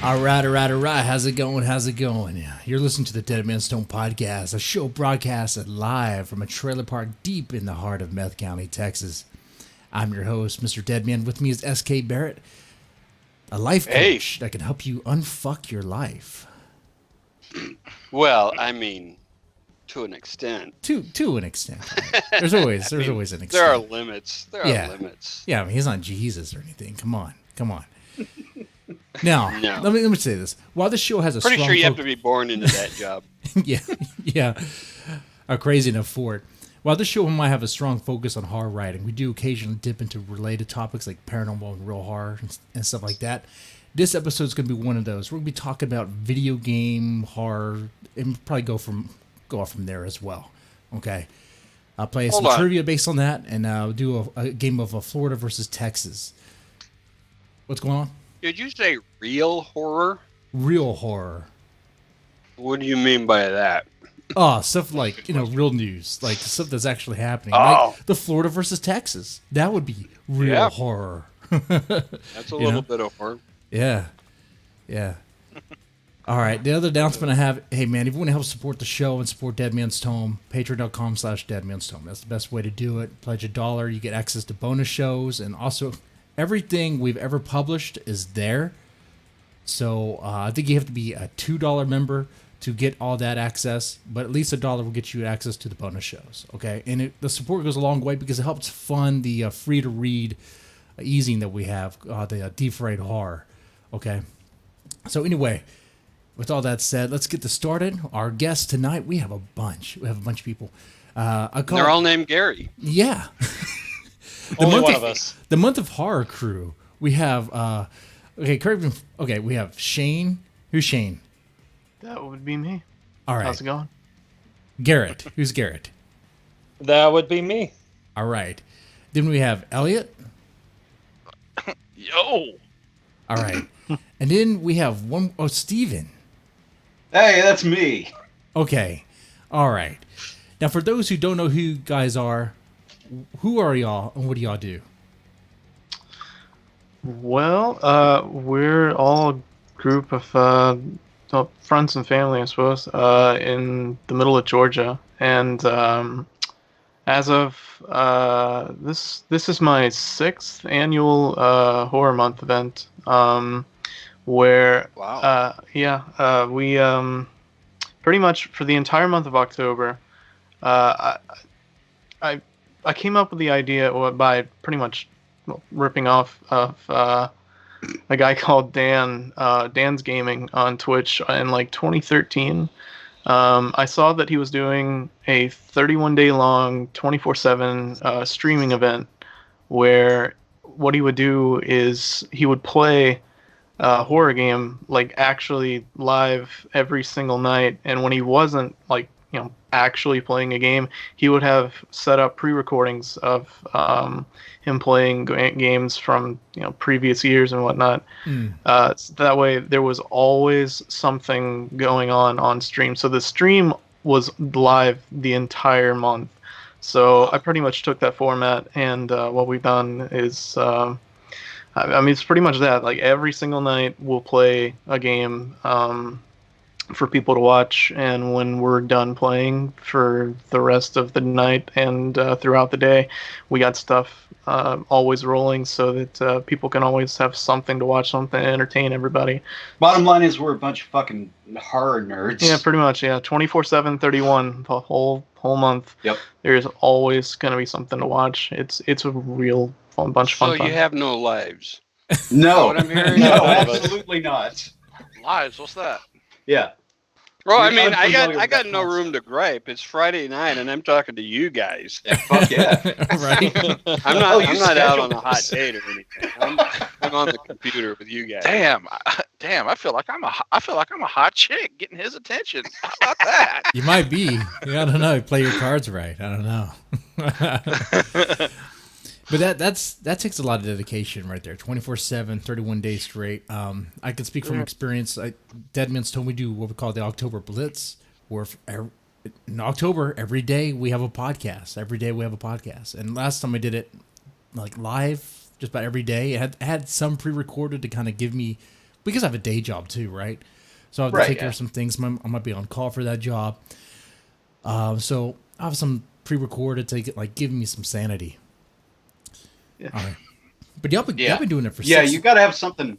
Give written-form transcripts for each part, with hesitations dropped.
All right. How's it going? Yeah. You're listening to the Deadman's Tome podcast, a show broadcasted live from a trailer park deep in the heart of Meth County, Texas. I'm your host, Mr. Deadman. With me is S.K. Barrett, a life coach that can help you unfuck your life. Well, I mean, to an extent. To an extent. There's always an extent. There are limits. Are limits. Yeah, I mean, he's not Jesus or anything. Come on. Now, let me say this. While this show has a pretty sure you have to be born into that job. yeah. I'm crazy enough for it. While this show might have a strong focus on horror writing, we do occasionally dip into related topics like paranormal and real horror and stuff like that. This episode is going to be one of those. We're going to be talking about video game horror and probably go off from there as well. Okay. I'll play some trivia based on that, and I'll do a game of Florida versus Texas. What's going on? Did you say real horror? Real horror. What do you mean by that? Oh, stuff like, real news, like stuff that's actually happening. Like the Florida versus Texas. That would be real horror. That's a little bit of horror. Yeah. All right. The other announcement I have, hey, man, if you want to help support the show and support Deadman's Tome, patreon.com/Deadman's Tome. That's the best way to do it. Pledge $1. You get access to bonus shows. And also, everything we've ever published is there. So I think you have to be a $2 member to get all that access. But at least $1 will get you access to the bonus shows. Okay. And the support goes a long way because it helps fund the free-to-read easing that we have, the Deep-Fried Horror. Okay. So anyway, with all that said, let's get this started. Our guests tonight, we have a bunch. of people. They're all named Gary. Yeah. Only one of us. The month of horror crew. We have we have Shane. Who's Shane? That would be me. All right. How's it going? Garrett. Who's Garrett? That would be me. All right. Then we have Elliot. Yo. All right. And then we have Steven. Hey, that's me. Okay. All right. Now, for those who don't know who you guys are, who are y'all and what do y'all do? Well, we're all a group of friends and family, I suppose, in the middle of Georgia. And as of this is my 6th annual horror month event. Where we pretty much for the entire month of October, I came up with the idea by pretty much ripping off of a guy called Dan's Gaming on Twitch in like 2013. I saw that he was doing a 31-day long 24/7 streaming event where what he would do is he would play a horror game like actually live every single night, and when he wasn't actually playing a game, he would have set up pre-recordings of him playing games from previous years and whatnot. So that way there was always something going on stream, so the stream was live the entire month. So I pretty much took that format, and what we've done is it's pretty much that. Like every single night we'll play a game for people to watch, and when we're done playing for the rest of the night and throughout the day, we got stuff always rolling so that people can always have something to watch, something to entertain everybody. Bottom line is we're a bunch of fucking horror nerds. Yeah, pretty much. Yeah, 24/7, 31, the whole month. Yep. There's always going to be something to watch. It's a real bunch of fun. So you have no lives? No. What I'm hearing? No, absolutely not. Lives? What's that? Yeah. Well, I mean, I got no room to gripe. It's Friday night, and I'm talking to you guys. Yeah, fuck yeah. Right. I'm not out on a hot date or anything. I'm on the computer with you guys. Damn! I feel like I'm a hot chick getting his attention. How about that? You might be. I don't know. Play your cards right. I don't know. But that takes a lot of dedication right there. 24/7, 31 days straight. I can speak from experience. Deadman's Tome, we do what we call the October Blitz, where in October, every day we have a podcast. Every day we have a podcast. And last time I did it like live, just about every day. It had some pre-recorded to kind of give me because I have a day job too, right? So I have to take care of some things. I might be on call for that job. So I have some pre-recorded to give me some sanity. Yeah. All right. But y'all been doing it for you got to have something.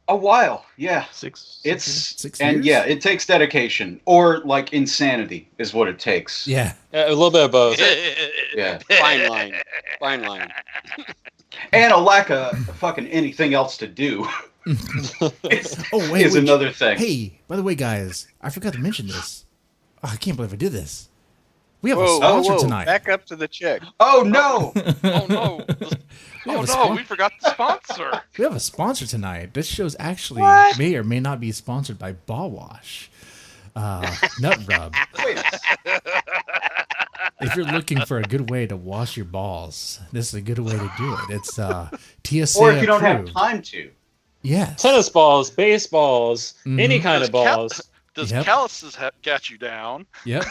A while, yeah. Six years? And yeah, it takes dedication or like insanity is what it takes. Yeah. A little bit of both. Yeah. Fine line. And a lack of fucking anything else to do. Is another thing. Hey, by the way, guys, I forgot to mention this. Oh, I can't believe I did this. We have a Whoa, sponsor tonight. Back up to the check. Oh no! Oh no! We forgot the sponsor. We have a sponsor tonight. This show's actually may or may not be sponsored by Ball Wash, Nut Rub. Wait. If you're looking for a good way to wash your balls, this is a good way to do it. It's TSA Or if you don't approved. have time to. Yes. Tennis balls, baseballs, any kind of balls. Does calluses got you down? Yep.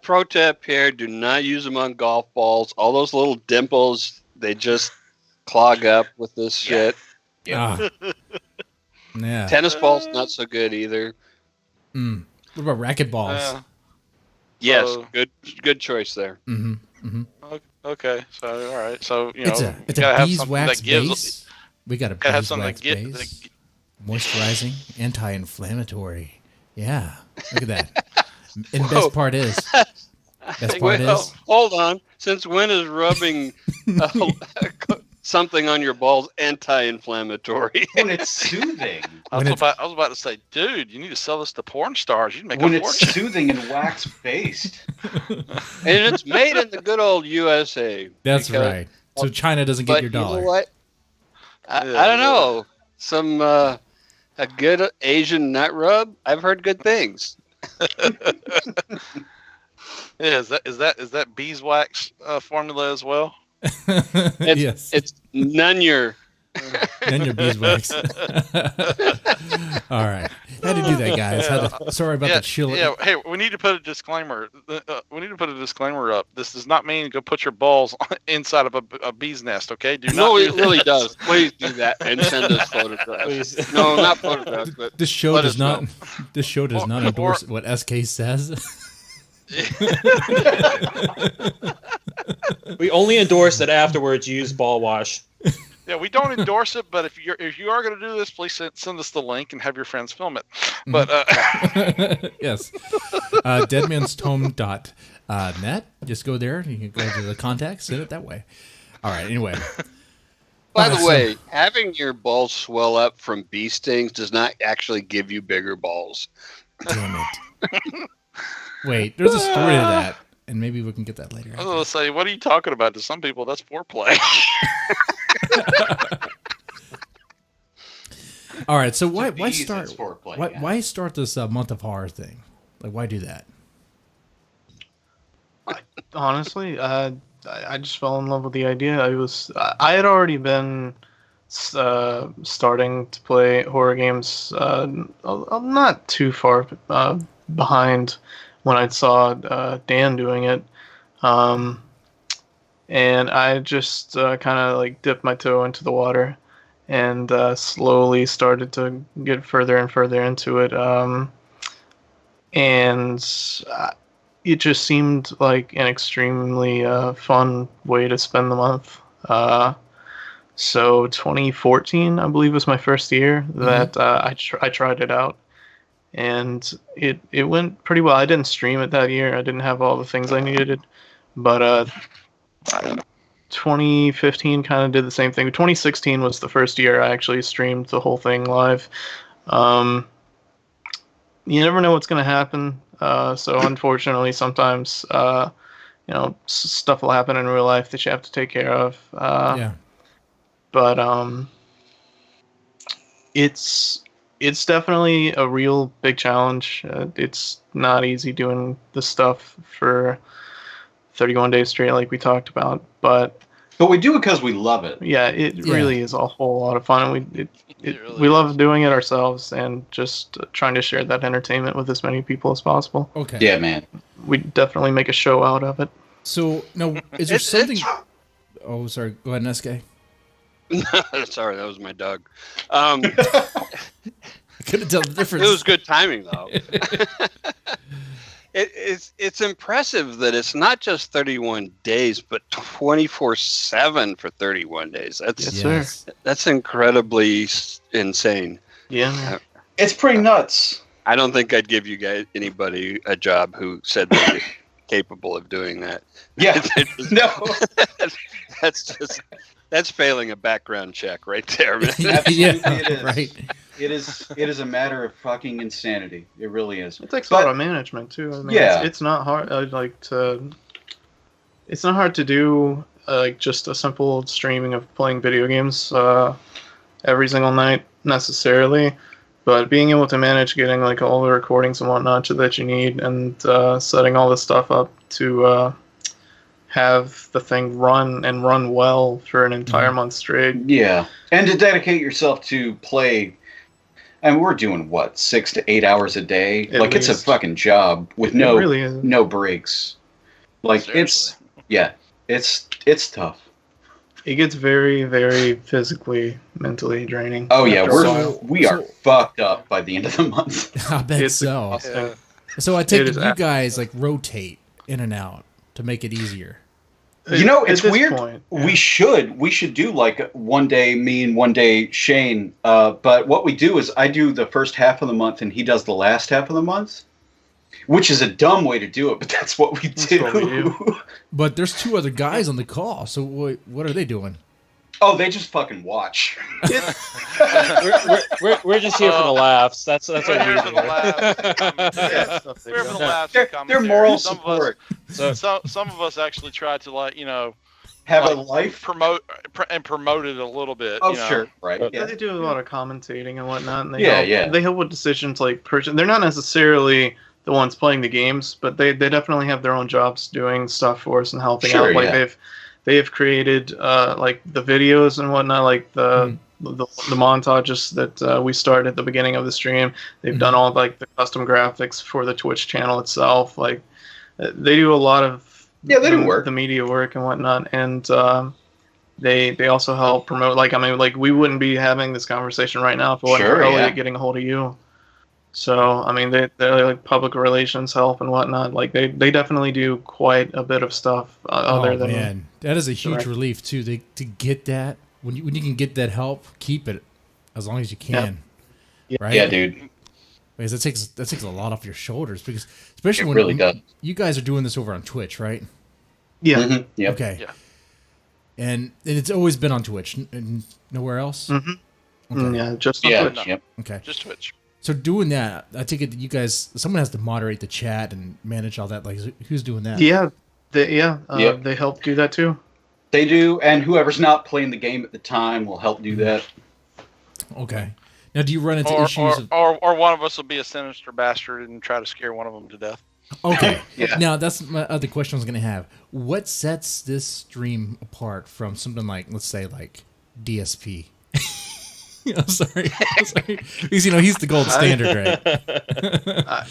Pro tip here: do not use them on golf balls. All those little dimples, they just clog up with this shit. Yeah. Tennis balls, not so good either. What about racket balls? Yes, So- good choice there. Okay, so all right, so It's a beeswax base. We got a Gotta have something beeswax that base. Moisturizing, anti-inflammatory. Yeah. Look at that. And the best part is, Hold on. Since when is rubbing something on your balls anti-inflammatory? When it's soothing. I was about to say, dude, you need to sell this to porn stars. You'd make When a it's fortune. soothing and wax based. And it's made in the good old USA. that's right. So China doesn't get your dollar. You know what? I don't know. Some a good Asian nut rub. I've heard good things. Yeah, is that beeswax formula as well? Yes. It's Nunyer. Then your beeswax. All right. Had to do that, guys. Sorry about the chill. Yeah. Hey, we need to put a disclaimer. Up. This does not mean go put your balls inside of a bee's nest. Okay? Do not. No, do it really does. Please do that and send us photographs. Please. No, not photographs, but This show let does us not. know. This show does not endorse what SK says. We only endorse that afterwards you use ball wash. Yeah, we don't endorse it, but if you are going to do this, please send us the link and have your friends film it. But Yes. Deadmanstome.net. Just go there. You can go to the contacts. Send it that way. All right. Anyway. By the way, having your balls swell up from bee stings does not actually give you bigger balls. Damn it. Wait, there's a story to that, and maybe we can get that later. I was going to say, what are you talking about? To some people, that's foreplay. All right, so why bees, start? it's foreplay, Why start this month of horror thing? Like, why do that? Honestly, I just fell in love with the idea. I had already been starting to play horror games. I'm not too far behind when I saw Dan doing it, and I just kind of like dipped my toe into the water and slowly started to get further and further into it. And it just seemed like an extremely fun way to spend the month. So 2014, I believe, was my first year that I tried it out, and it went pretty well. I didn't stream it that year. I didn't have all the things I needed, but 2015 kind of did the same thing. 2016 was the first year I actually streamed the whole thing live. You never know what's going to happen. So unfortunately, sometimes, stuff will happen in real life that you have to take care of. Yeah. But it's definitely a real big challenge. It's not easy doing this stuff for 31 days straight, like we talked about. But we do it because we love it. yeah, it really is a whole lot of fun, and we love doing it ourselves, and just trying to share that entertainment with as many people as possible. Okay. Yeah, man. We definitely make a show out of it. So, no, is there something... Oh, sorry. Go ahead, SK. Sorry, that was my dog. I couldn't tell the difference. It was good timing, though. It's impressive that it's not just 31 days, but 24/7 for 31 days. That's incredibly insane. Yeah. It's pretty nuts. I don't think I'd give you guys anybody a job who said they were capable of doing that. Yeah. No. That's failing a background check right there, man. Absolutely, it is. Right. It is a matter of fucking insanity. It really is. It takes a lot of management too. I mean, Yeah. it's not hard. It's not hard to do like just a simple streaming of playing video games every single night necessarily, but being able to manage getting like all the recordings and whatnot that you need, and setting all this stuff up to have the thing run well for an entire month straight. Yeah, and to dedicate yourself to play. And we're doing what, 6 to 8 hours a day? At like least. It's a fucking job with It really is. no breaks. Like Seriously. it's tough. It gets very, very physically, mentally draining. Oh yeah, after a while. we are fucked up by the end of the month. I bet It's so. exhausting. So I take It it is you absolutely- guys like rotate in and out to make it easier. You know, At it's this weird. point, We should do like one day me and one day Shane. But what we do is I do the first half of the month and he does the last half of the month, which is a dumb way to do it, but that's what we do. what we do. But there's two other guys on the call, so what are they doing? Oh, they just fucking watch. We're just here for the laughs. That's what We're we here for the do. laughs. Stuff they We're here for do. the laughs. They're, and they're commentary. moral Some of us- support. Some of us actually try to Have a like, life. promote it a little bit. Oh, you know. sure, right. Yeah, Yeah. they do a lot of commentating and whatnot. And Yeah, help, yeah. They help with decisions like They're not necessarily the ones playing the games, but they definitely have their own jobs doing stuff for us and helping Sure, out. Like yeah. they have created like the videos and whatnot, like the montages that we started at the beginning of the stream. They've done all like the custom graphics for the Twitch channel itself. Like they do a lot of Yeah, they do work. the media work and whatnot, and they also help promote. Like I mean, like we wouldn't be having this conversation right now if it wasn't Sure, for Elliot yeah. getting a hold of you. So I mean, they're like public relations help and whatnot. Like they definitely do quite a bit of stuff other than man, that is a huge direct. relief too. To get that when you can get that help, keep it as long as you can. Right? Yeah, dude. Because that takes a lot off your shoulders. Because especially It when really does. you guys are doing this over on Twitch, right? yeah. Mhm, yep. Okay. Yeah. And it's always been on Twitch, and nowhere else. Mm, yeah, just on Yeah, Twitch. yep. Okay. Just Twitch. So doing that, I take it that you guys, someone has to moderate the chat and manage all that. Like, who's doing that? Yeah, Yep. they help do that too. They do, and whoever's not playing the game at the time will help do that. Okay. Now, do you run into Or, issues? or one of us will be a sinister bastard and try to scare one of them to death. Okay. Yeah. Now, that's my other question I was going to have. What sets this stream apart from something like, let's say, like DSP? I'm sorry. Because, he's the gold standard, right?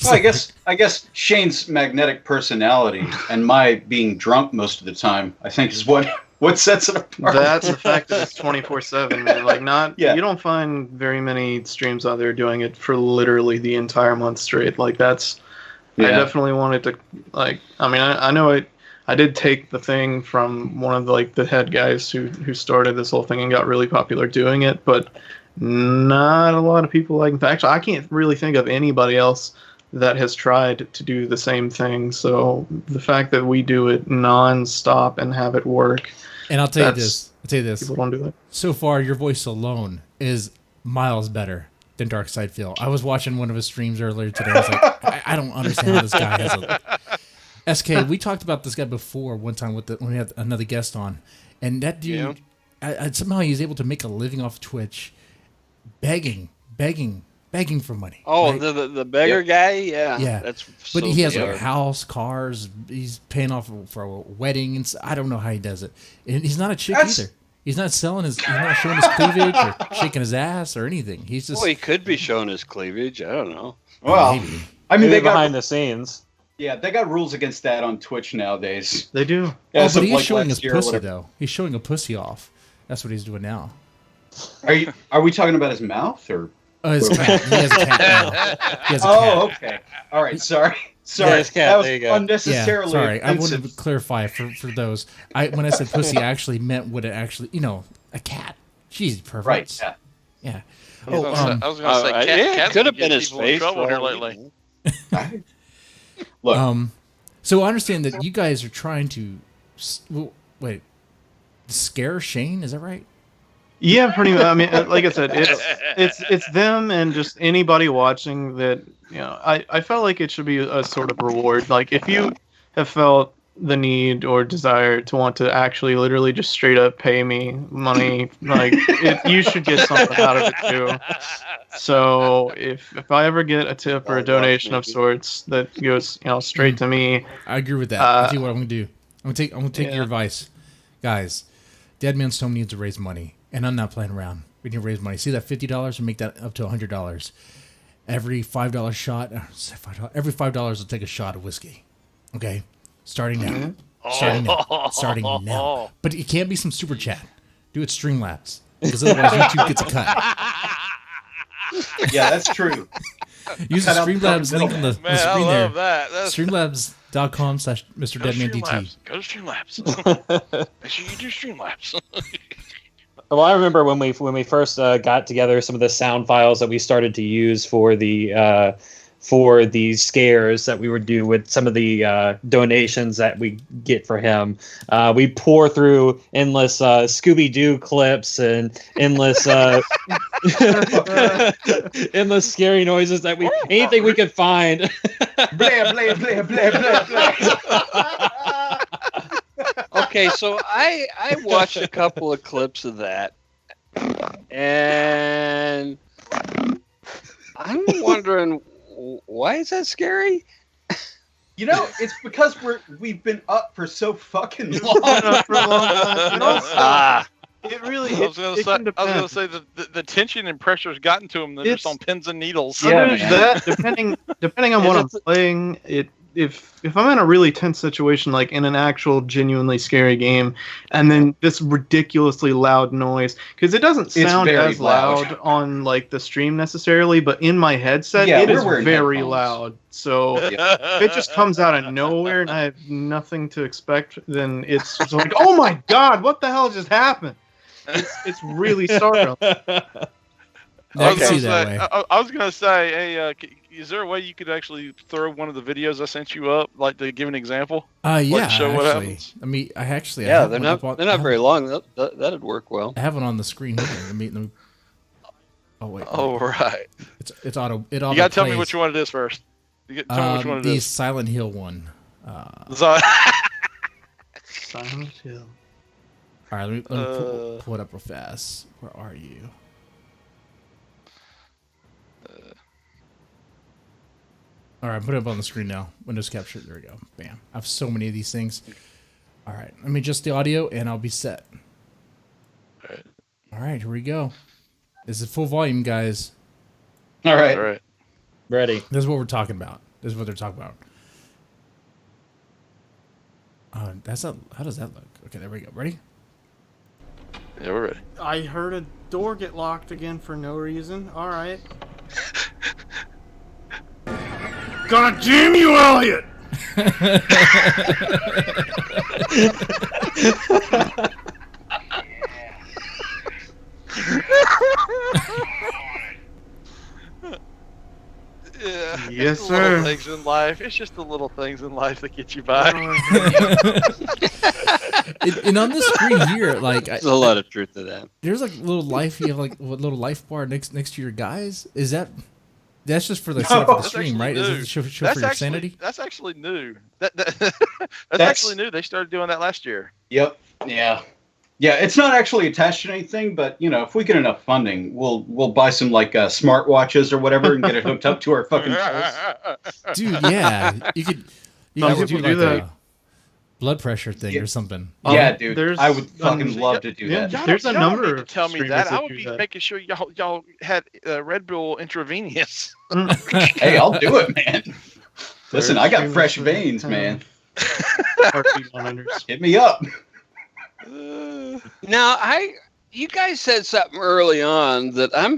Well, I guess Shane's magnetic personality and my being drunk most of the time, I think, is what sets it apart. That's the fact that it's 24/7. Man. Like Yeah. you don't find very many streams out there doing it for literally the entire month straight. Like that's, I Yeah. definitely wanted to like. I mean, I know I did take the thing from one of the head guys who started this whole thing and got really popular doing it, but not a lot of people like. In fact, I can't really think of anybody else that has tried to do the same thing. So the fact that we do it non-stop and have it work, And I'll tell you That's- this. people don't do it. So far, your voice alone is miles better than Darkside Phil. I was watching one of his streams earlier today. I was like, I don't understand how this guy has a... SK, we talked about this guy before one time when we had another guest on. And that dude, somehow he's able to make a living off Twitch begging for money. Oh, right? the beggar guy? Yeah. Yeah. That's But so he has bizarre. a house, cars. He's paying off for a wedding, and I don't know how he does it. And he's not a chick That's- either. He's not selling his. He's not showing his cleavage or shaking his ass or anything. He's just Well, he could be showing his cleavage. I don't know. Well, maybe. I mean, Maybe they behind got the scenes. they got rules against that on Twitch nowadays. They do. Oh, As but of, he is like, showing last his year or pussy whatever. though. He's showing a pussy off. That's what he's doing now. Are we talking about his mouth or? His cat. He has a cat now. He has a cat. Okay. All right. Sorry. Yeah, his cat. That was There you go. unnecessarily. Yeah, sorry. I offensive. wanted to clarify for those. When I said pussy, I actually meant what it actually, a cat. Jeez, perfect. Right. Yeah. Yeah. I was gonna say, cats could have get been his people in face. trouble for here all we lately. know. Look. So I understand that you guys are trying to, scare Shane. Is that right? Yeah, pretty much. I mean, like I said, it's them and just anybody watching that. I felt like it should be a sort of reward. Like if you have felt the need or desire to want to actually literally just straight up pay me money, like you should get something out of it too. So if I ever get a tip or a donation of sorts that goes straight to me, I agree with that. I'll tell you what I'm gonna do. I'm gonna take your advice, guys. Deadman's Tome needs to raise money, and I'm not playing around. We need to raise money. See that $50 and make that up to $100. Every $5 shot, every $5 will take a shot of whiskey. Okay, starting now. Starting now. But it can't be some super chat. Do it Streamlabs, because otherwise YouTube gets a cut. Yeah, that's true. Use the Cut out the Streamlabs fucking link on the Man, I screen there. love that. That's Streamlabs.com/MrDeadmanDT. Go to Streamlabs. Make sure you do Streamlabs. Well, I remember when we first got together some of the sound files that we started to use for the scares that we would do with some of the donations that we get for him. We pour through endless Scooby-Doo clips and endless endless scary noises that anything we could find. Blah blah blah blah blah blah. Okay, so I watched a couple of clips of that, and I'm wondering, why is that scary? It's because we've been up for so fucking long. for a long time. It really. I was gonna say the tension and pressure's gotten to him. They're just on pins and needles. Yeah, There's that. Depending on what I'm playing, if I'm in a really tense situation, like in an actual genuinely scary game, and then this ridiculously loud noise, because it doesn't sound very as loud on like the stream necessarily, but in my headset it is very headphones. loud. So if it just comes out of nowhere and I have nothing to expect, then it's just like, oh my god, what the hell just happened? It's really startling. I can see that way. I was gonna say, hey, is there a way you could actually throw one of the videos I sent you up, like to give an example? Yeah, show what actually. happens? I mean, I actually. Yeah, have they're one not very long. That'd work well. I have it on the screen here. Let me. Oh wait. Oh right. It's auto. It auto. You gotta tell me which one it is first. Tell me which one it the is. Silent Hill one. Silent Hill. All right, let me pull it up real fast. Where are you? All right, put it up on the screen now. Windows capture. There we go. Bam. I have so many of these things. All right, let me adjust the audio and I'll be set. All right, here we go. This is full volume, guys. All right. All right. Ready. This is what we're talking about. This is what they're talking about. That's not. How does that look? Okay, there we go. Ready? Yeah, we're ready. I heard a door get locked again for no reason. All right. God damn you, Elliot! Yeah. Yes, Little sir. things in life. It's just the little things in life that get you by. And on the screen here, like There's a lot of truth to that. there's like little life. You have like a little life bar next to your guys. Is that? That's just for the setup of the stream, right? Is it to show for your sanity? That's actually new. That's actually new. They started doing that last year. Yep. Yeah. Yeah, it's not actually attached to anything, but if we get enough funding, we'll buy some like smartwatches or whatever and get it hooked up to our fucking phones. Dude, yeah, you could do like a blood pressure thing or something. Yeah, dude, I would fucking love to do that. There's a number need to of tell me streamers that. that I would do be that. making sure y'all had Red Bull intravenous. Hey, I'll do it, man. Listen, I got fresh veins, man. Heartbeat monitors. Hit me up. Now, You guys said something early on that I'm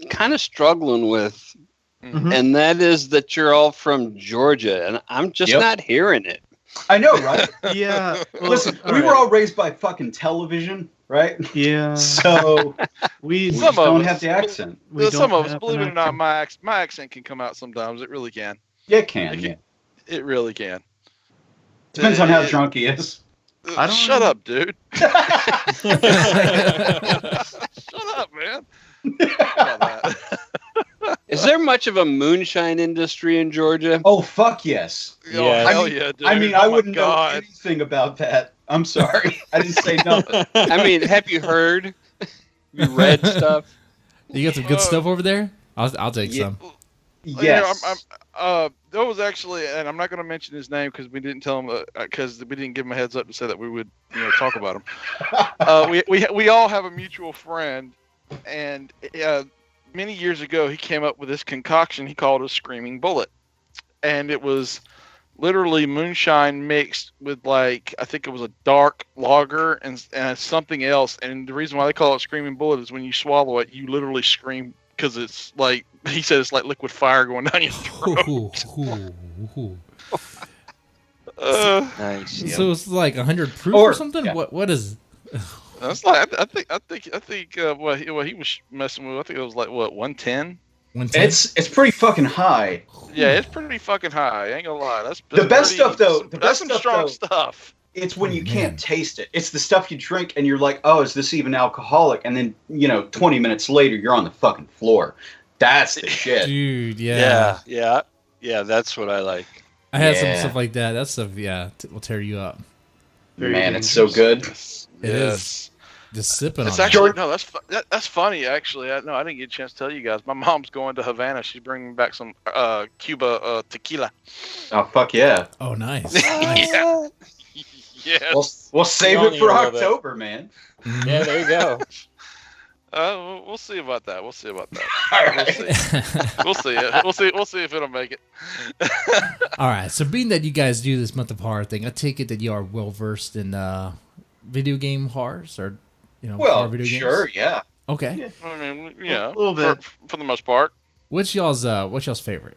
kind of struggling with, and that is that you're all from Georgia, and I'm just not hearing it. I know, right? Yeah. Well, Listen, we were all raised by fucking television, right? Yeah. So we Some just of don't us- have the accent. Some of us, believe it or not, my accent can come out sometimes. It really can. Yeah, it can. Yeah. It really can. Depends on how drunk he is. Shut up, dude. Shut up, man. Is there much of a moonshine industry in Georgia? Oh, fuck yes. Yeah. Hell yeah, dude. I mean, Oh I my wouldn't know God. anything about that. I'm sorry. I didn't say nothing. I mean, have you heard? Have you read stuff? You got some good stuff over there? I'll take some. Yes. There was actually, and I'm not going to mention his name because we didn't tell him because we didn't give him a heads up to say that we would, talk about him. We all have a mutual friend, and many years ago he came up with this concoction he called a Screaming Bullet, and it was literally moonshine mixed with I think it was a dark lager and something else. And the reason why they call it Screaming Bullet is when you swallow it, you literally scream because it's like. He said it's like liquid fire going down your throat. Nice. So it's like 100 proof or something? Yeah. What is? That's like I think what he was messing with. I think it was like 110. 110? It's pretty fucking high. Yeah, it's pretty fucking high. I ain't gonna lie. That's The best stuff, though. That's some strong stuff. It's when you can't taste it. It's the stuff you drink and you're like, oh, is this even alcoholic? And then 20 minutes later, you're on the fucking floor. That's the shit. Dude, yeah. Yeah. That's what I like. I had some stuff like that. That stuff, will tear you up. Man, it's so good. Yes. It is. Just sipping It's on actually it. no. That's funny. Actually, I didn't get a chance to tell you guys. My mom's going to Havana. She's bringing back some Cuba tequila. Oh, fuck yeah. Oh, nice. Yeah. Yes. We'll save Don't it for even know that. October, man. Yeah, there you go. We'll see about that. All right. We'll see. We'll see if it'll make it. All right. So, being that you guys do this month of horror thing, I take it that you are well versed in video game horrors, or horror Well, video games. sure, yeah. Okay. I mean, A little bit. for the most part. What's y'all's favorite?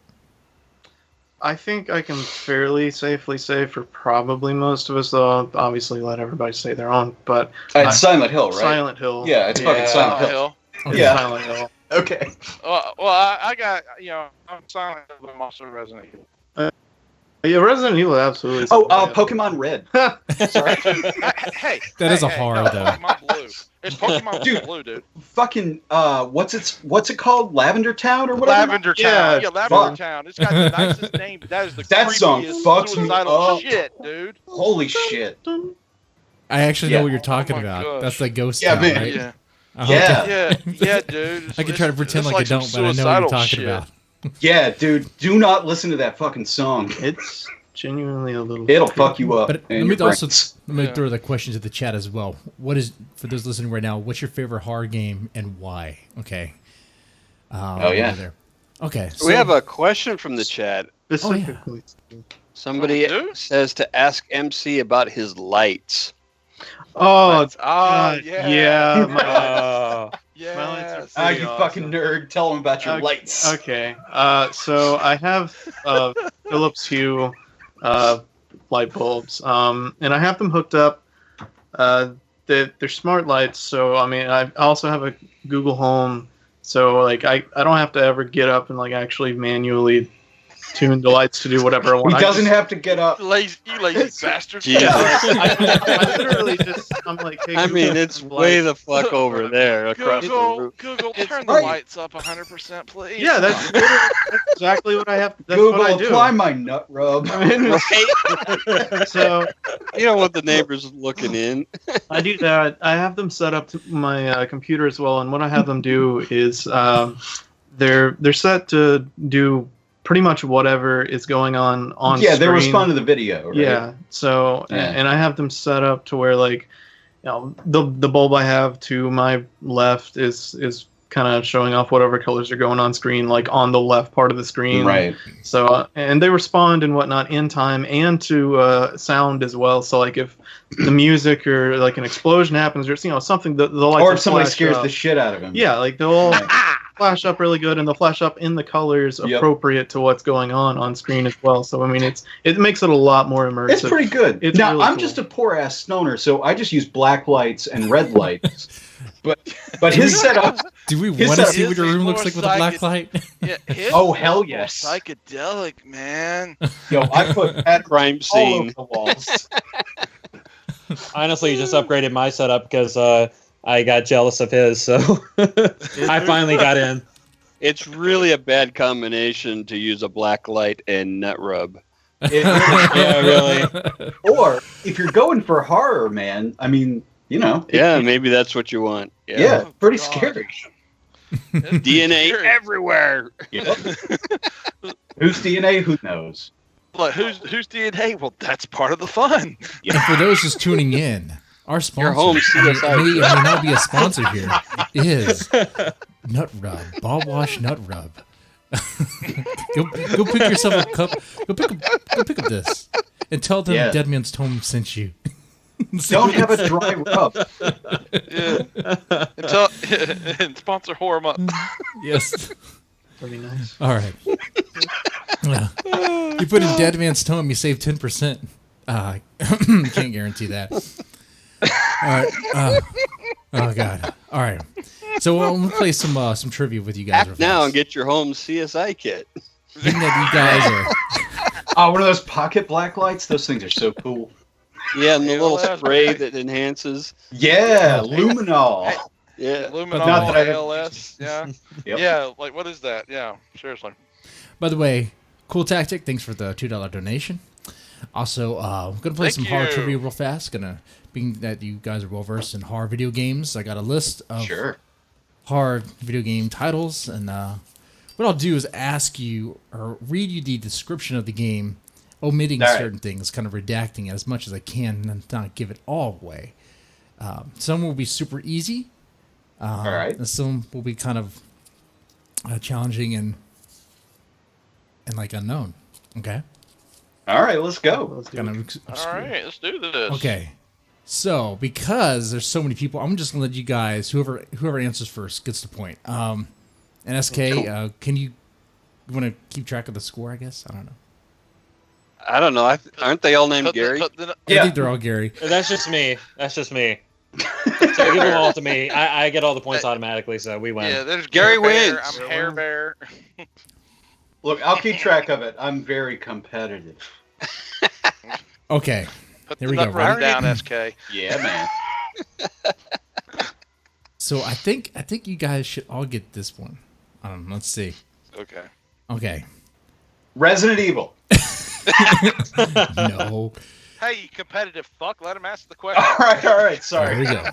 I think I can fairly safely say for probably most of us, though, obviously let everybody say their own, but It's Silent Hill, right? Silent Hill. Yeah, it's fucking Silent Hill. Okay. Yeah. Silent Hill. Okay. Well, I got I'm Silent Hill, but I'm also Resident Evil. Yeah, Resident Evil, absolutely. Oh, Pokemon Red. Sorry. Hey, That is a horror, no, though. Pokemon Blue. It's Pokemon Blue, dude. Fucking what's it called? Lavender Town or whatever? Lavender Town. Yeah, Lavender fuck. Town. It's got the nicest name, but that is the That song creepiest fucks me suicidal up. shit, dude. Holy shit. I actually know Yeah. what you're talking my about. gosh. That's the ghost Yeah, town, man. right? Yeah. Oh, Yeah. okay. Yeah, dude. I can try to pretend it's like I some don't, but I know what you're suicidal talking shit. about. Yeah, dude, do not listen to that fucking song. It's genuinely a little. It'll fuck you up. But and let me your also brains. throw the question to the chat as well. What is, for those listening right now, what's your favorite horror game and why? Okay. Oh, yeah. There. Okay. We have a question from the chat. Specifically. Somebody Oh, dude? says to ask MC about his lights. Oh, Oh, God, yeah. yeah. My, Yes. Ah, you Pretty fucking nerd. Tell them about your lights. Okay. So I have Philips Hue light bulbs, and I have them hooked up. They're smart lights, so I mean, I also have a Google Home, so like I don't have to ever get up and like actually manually tune the lights to do whatever I want. He doesn't have to get up. You lazy bastard. Jesus. I literally just I'm like. Hey, I mean, Google, it's way the fuck over there across the room. Google, It's turn the right. lights up 100%, please. Yeah, that's exactly what I have. That's Google, what I do. apply my nut rub. So You don't want the neighbors looking in. I do that. I have them set up to my computer as well, and what I have them do is they're set to do pretty much whatever is going on Yeah, screen. they respond to the video, right? Yeah. So Yeah. and I have them set up to where like the bulb I have to my left is kind of showing off whatever colors are going on screen, like on the left part of the screen. Right. So, and they respond and whatnot in time and to sound as well. So, like if the music or like an explosion happens or something, the lights Or will if somebody flash scares up. the shit out of him. Yeah, like they'll flash up really good, and they'll flash up in the colors appropriate to what's going on screen as well. So I mean, it makes it a lot more immersive. It's pretty good. It's now really I'm cool. just a poor ass stoner, so I just use black lights and red lights. but his setup. Do we His want to setup- see what your room looks His like with a black light? Yeah, his Oh, was hell more yes. psychedelic, man. Yo, I put that Crime all scene. over the walls. Honestly, he just upgraded my setup because I got jealous of his, so I finally got in. It's really a bad combination to use a black light and nut rub. Yeah, really. Or if you're going for horror, man, I mean, Yeah, maybe that's what you want. yeah, Oh, pretty God. scary. DNA Scary. everywhere. Yep. Whose DNA? Who knows? Like, who's DNA? Well, that's part of the fun. And for those just tuning in, our sponsor, Your home CSI. may not be a sponsor here, is Nut Rub, Ball Wash Nut Rub. go pick yourself a cup. Go pick up this, and tell them Yeah. Deadman's Tome sent you. Don't have a dry rub. Yeah. And sponsor Horror Month. Yes. Pretty nice. All right. Yeah. You put in Deadman's Tome, you save 10%. Can't guarantee that. All right. Oh God. All right. So I'm gonna play some trivia with you guys. Act now and get your home CSI kit. Being that you guys are. Oh, one of those pocket black lights. Those things are so cool. Yeah, and the little ALS. spray that enhances. Yeah, luminol. Yeah. Luminol, not that I- ALS. Yeah. Yep. Yeah. Like, what is that? Yeah. Seriously. By the way, Cool Tactic, thanks for the $2 donation. Also, I'm gonna play Thank some horror you. trivia real fast. Being that you guys are well versed in horror video games, I got a list of Sure. horror video game titles, and what I'll do is ask you or read you the description of the game, omitting All right. certain things, kind of redacting it as much as I can, and not give it all away. Some will be super easy. All right. And some will be kind of challenging and like unknown. Okay. All right, let's go. Let's do Kind it. of All right. Let's do this. Okay. So because there's so many people, I'm just gonna let you guys, whoever answers first gets the point. And SK, can you want to keep track of the score? I guess I don't know. I don't know. Aren't they all named Gary? I Yeah. think they're all Gary. That's just me. So give them all to me. I get all the points automatically, so we win. Yeah, there's Gary Bear, wins. I'm Hair Bear. Look, I'll keep track of it. I'm very competitive. Okay. Put Here the we go, nut rub ready? down, SK. Yeah, man. So I think you guys should all get this one. Let's see. Okay. Okay. Resident Evil. No. Hey, you competitive fuck. Let him ask the question. All right. All right, Sorry. here we go.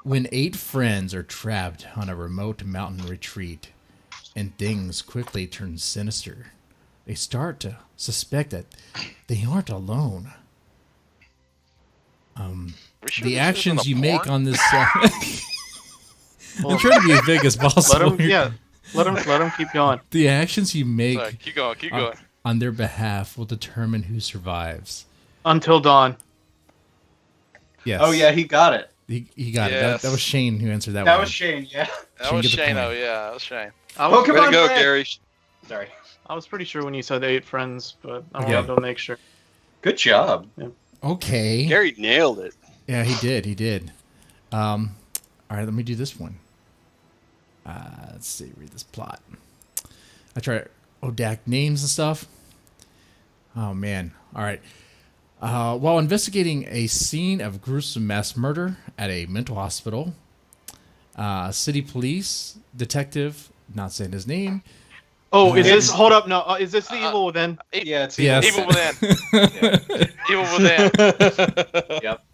When 8 friends are trapped on a remote mountain retreat and things quickly turn sinister, they start to suspect that they aren't alone. We sure The this actions isn't a you make porn? on this I'm trying to be as big as possible. Let him keep going. The actions you make Sorry, keep going. Keep going. on their behalf will determine who survives. Until dawn. Yes. Oh yeah, he got it. He got it. Yes. That was Shane who answered that That one. was Shane. Yeah. That Shane was get the Shane. point. Oh yeah, that was Shane. I was, Pokemon Way to go, Red. Gary. Sorry. I was pretty sure when you said 8 friends, but I Yeah. wanted to make sure. Good job. Okay. Gary nailed it. Yeah, he did. He did. All right, let me do this one. Let's see. Read this plot. I try ODAC names and stuff. Oh man. All right. While investigating a scene of gruesome mass murder at a mental hospital, city police detective, not saying his name. Oh, is this? Hold up, no. Is this the evil within? Yeah, it's Yes. Evil within. Evil within. Yep.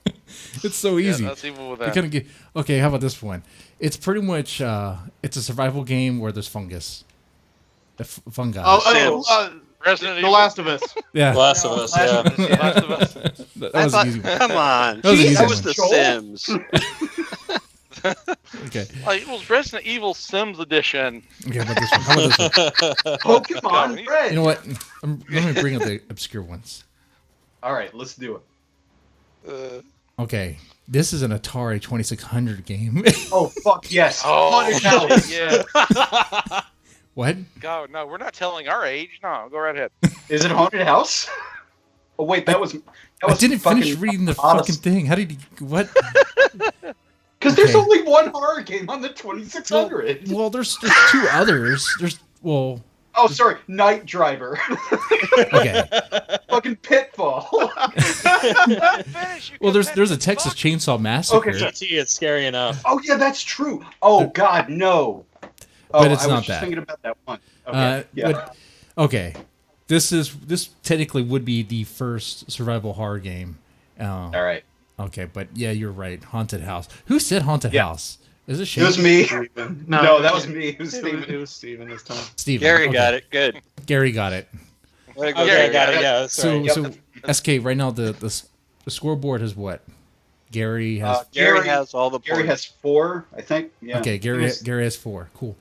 It's so Yeah, easy. that's evil You within. kind of get okay. How about this one? It's pretty much it's a survival game where there's fungus. The fungi. Resident The Evil. Last of Us. yeah. Last of Us, yeah. Last of Us. That was an easy one. Come on. That was an easy That was one. the Sims. Okay. Like, it was Resident Evil Sims Edition. Okay, how about this one? How about this one? Pokemon Red. You know what? Let me bring up the obscure ones. All right, let's do it. Okay, this is an Atari 2600 game. Oh fuck yes! Oh, Haunted House. yeah. What? God, no, we're not telling our age. No, go right ahead. Is it Haunted House? Oh wait, that was. I didn't finish reading the fucking thing. How did you? What? Because there's Okay. only one horror game on the 2600. Well, there's two others. Well, Oh, sorry, Night Driver. okay. Fucking Pitfall. Well, there's a Texas Chainsaw Massacre, Okay, ET is scary enough. Oh yeah, that's true. Oh God, no. Oh, But it's I was not just that. thinking about that one. Okay. Yeah. but okay. This technically would be the first survival horror game. All right. Okay, but yeah, you're right. Haunted House. Who said Haunted Yeah. House? Is it It Shane? was me. Steven. No, that was me. It was It Steven. was Steven this time. Steven. Gary Okay. got it. Good. Gary got it. Way to go, Okay, I Gary. got it. Yeah, that's So right. Yep. SK right now the scoreboard is what? Gary has Gary has all the points. Gary has 4, I think. Yeah. okay. Gary Yes. has 4. Cool.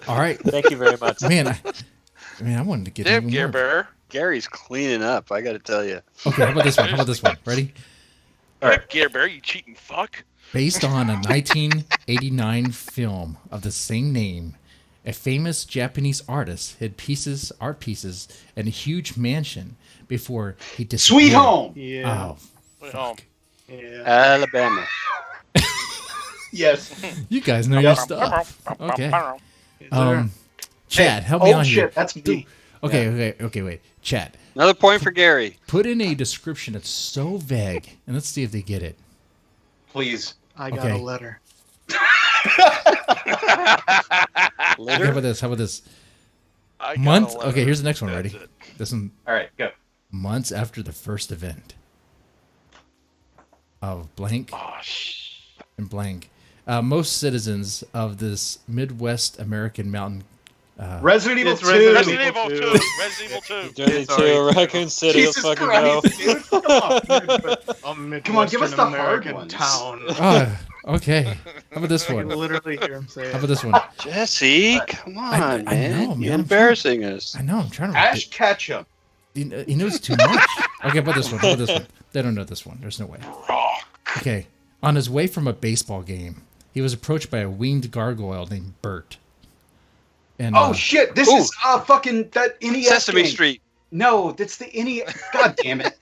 All right, Thank you very much. man. I wanted to get Damn, even Gear more. Bear. Gary's cleaning up. I got to tell you. Okay, how about this one? How about this one? Ready? All right. Gear Bear, you cheating fuck. Based on a 1989 film of the same name, a famous Japanese artist hid art pieces in a huge mansion before he disappeared. Sweet Home. Yeah. Oh, Wait, home. Yeah. Alabama. Yes. you guys know your stuff. Okay. Chad, help me Oh out shit, here. that's me. Okay, wait. Chad, Another point for Gary. put in a description that's so vague, and let's see if they get it. Please. I got Okay. a letter. Okay, how Litter? about this? How about this? I got Month. a letter. Okay, here's the next one. That's Ready? it. This one. All right, go. Months after the first event of blank Oh, shh. and blank, most citizens of this Midwest American mountain. Resident Evil It's 2. Resident Evil 2. Resident Evil 2. Journey Sorry. to Raccoon City. Jesus Let's fucking go. Christ, dude. Come on. A Midwestern Come on, give us the hard American ones. town. Okay. How about this I can one? literally hear him say How about it. this one? Jesse, come on, I man. know, man. You're embarrassing us. I know. I'm trying to. Ash Ketchum. He knows too much. Okay, how about this one? How about this one? They don't know this one. There's no way. Okay. On his way from a baseball game, he was approached by a winged gargoyle named Bert. And Oh shit, this is fucking that NES Sesame game. Street. No, that's the NES. God damn it.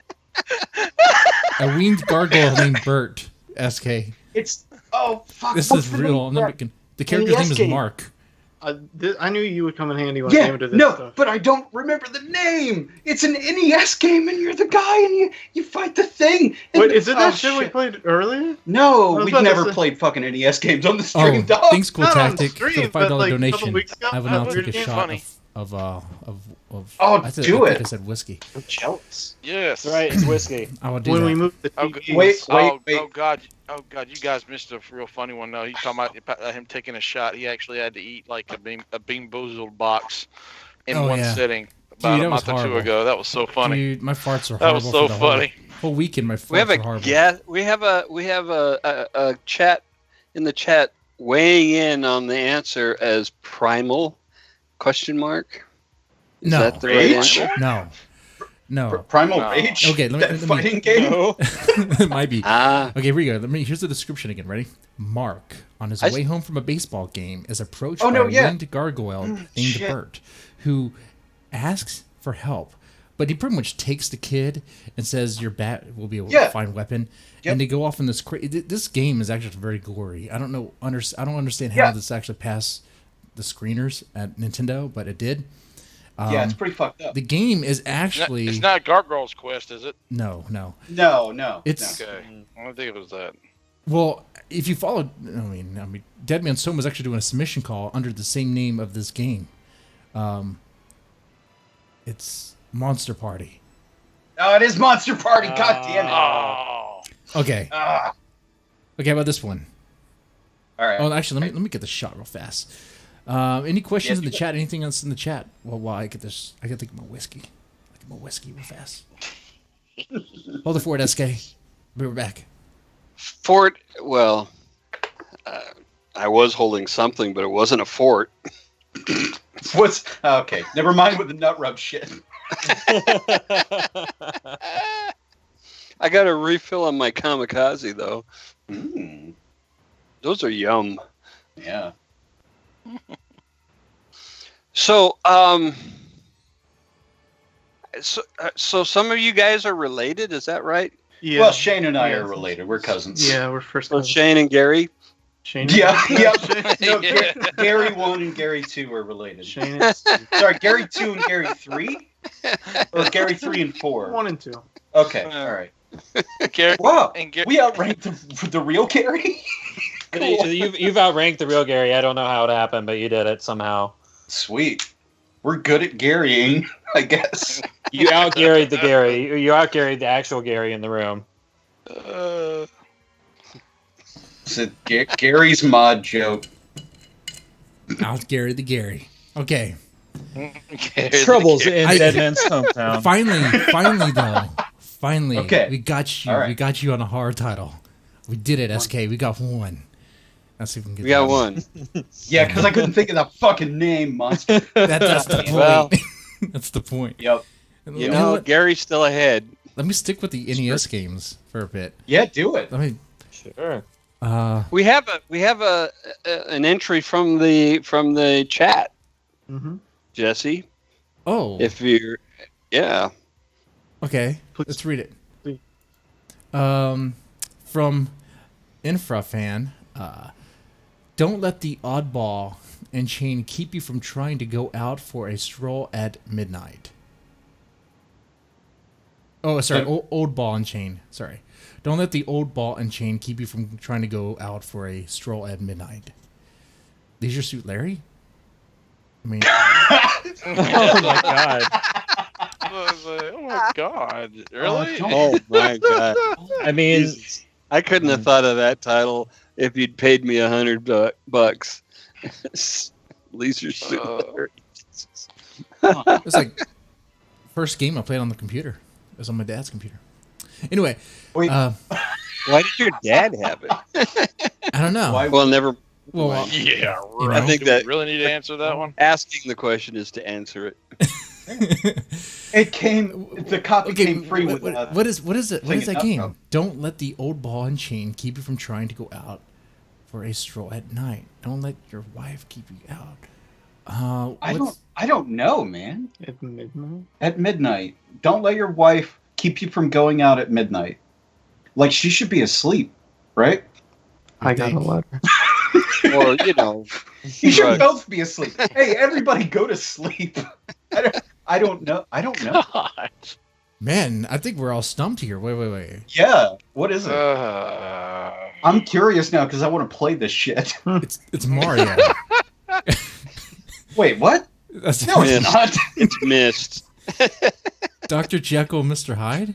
a winged gargoyle named Bert. SK. It's fuck. This what's is the real. name I'm of not that? making. The character's NES name is game. Mark. I knew you would come in handy when I came Yeah, into this no, stuff. but I don't remember the name. It's an NES game, and you're the guy, and you fight the thing. And Wait, is it that shit we shit. played earlier? No, was we've about to never say- played fucking NES games on the Oh, stream, dog. thanks, cool Not on tactic. For stream, the but, $5 like, a couple donation, weeks ago, I will that now was take a pretty shot funny. of Oh, I said, do I think it. I said whiskey. I'm jealous. Yes. That's right. It's whiskey. I will do When that. we moved the Oh, TVs. wait. Oh god, you guys missed a real funny one. No, he's talking about him taking a shot. He actually had to eat like a Bean Boozled box in Oh, one yeah. sitting about Dude, a that was month or two horrible. ago. That was so funny. Dude, my farts are That horrible. was so for the whole- funny. Whole weekend, my farts We have are a horrible. we have a chat in the chat weighing in on the answer as primal question mark. Is No. that the right Rage? answer? No. Primal No. Rage. Okay, let me- that let me- fighting game. No. It might be. Ah, Okay, here we go. Here's the description again. Ready? Mark, on his I- way home from a baseball game, is approached Oh, by no, a yeah. winged gargoyle named shit. Bert, who asks for help. But he pretty much takes the kid and says, "Your bat will be a Yeah. fine weapon." Yep. And they go off in this. This game is actually very gory. I don't know. I don't understand how Yeah. this actually passed the screeners at Nintendo, but it did. Yeah, it's pretty fucked up. The game is actually It's not Gargoyle's Quest, is it? no. No. It's Okay. I don't think it was that. Well, if you follow, I mean, Deadman's Tome was actually doing a submission call under the same name of this game. It's Monster Party. Oh, it is Monster Party. God damn it. Oh. Okay. Ah. Okay, how about this one? All right. Oh, actually, let me get the shot real fast. Any questions Yeah, in the chat? Anything else in the chat? Well, while I get this, I gotta think of my whiskey. I get my whiskey real fast. Hold it for it, SK. We'll be right back. Fort. Well, I was holding something, but it wasn't a fort. What's okay? Never mind with the nut rub shit. I got a refill on my kamikaze though. Mm, Those are yum. yeah. So, so some of you guys are related, is that right? Yeah. Well, Shane and I Yeah. are related. We're cousins. Yeah, we're first So cousins. Shane and Gary. Shane. Yeah. Yeah. Shane, No, Yeah. Gary 1 and Gary 2 are related. Shane is Sorry, Gary 2 and Gary 3? Or Gary 3 and 4? 1 and 2. Okay, all right. Gary, Wow, and Gary, we outranked the real Gary? Cool. You've outranked the real Gary. I don't know how it happened, but you did it somehow. Sweet. We're good at Garying, I guess. You out-Garyed the Gary. You out-Garyed the actual Gary in the room. It's a Gary's mod joke. Out Gary the Gary. Okay. Troubles in I- Deadman's hometown. Finally though. Finally. Okay. We got you. All right. We got you on a hard title. We did it, SK. We got one. Let's see if we can get We got that one. Yeah, because I couldn't think of that fucking name, monster. That's the point. Well- That's the point. Yep. You know, what? Gary's still ahead. Let me stick with the NES games for a bit. Yeah, do it. Let me. Sure. We have an entry from the chat, Mm-hmm. Jesse. Oh. If you're, yeah. Okay, Please. let's read it. Please. From Infrafan, don't let the oddball and chain keep you from trying to go out for a stroll at midnight. Oh, sorry, old ball and chain. Sorry. Don't let the old ball and chain keep you from trying to go out for a stroll at midnight. Leisure Suit Larry? I mean, Oh my god. I was like, oh my god, really? Oh my god. I mean, Jesus. I couldn't have thought of that title if you'd paid me $100 bucks. Leisure Suit Larry. it's like first game I played on the computer. It was on my dad's computer. Anyway, Wait. Why did your dad have it? I don't know. Why- Well, never. Well, Yeah, You right. know? I think Do that we really need to answer that one. asking the question is to answer it. It came. The copy okay, came free with. what is it? What is thing that it up, game? though. Don't let the old ball and chain keep you from trying to go out for a stroll at night. Don't let your wife keep you out. I don't know, man. At midnight. At midnight, don't let your wife keep you from going out at midnight. Like she should be asleep, right? I got a letter. Or, you know, You should Drugs. both be asleep. Hey, everybody, go to sleep. I don't know. I don't know. God. Man, I think we're all stumped here. Wait. Yeah, what is it? Uh, I'm curious now because I want to play this shit. It's Mario. Wait, what? That's No, it's Mist. not. It's missed. Dr. Jekyll and Mr. Hyde.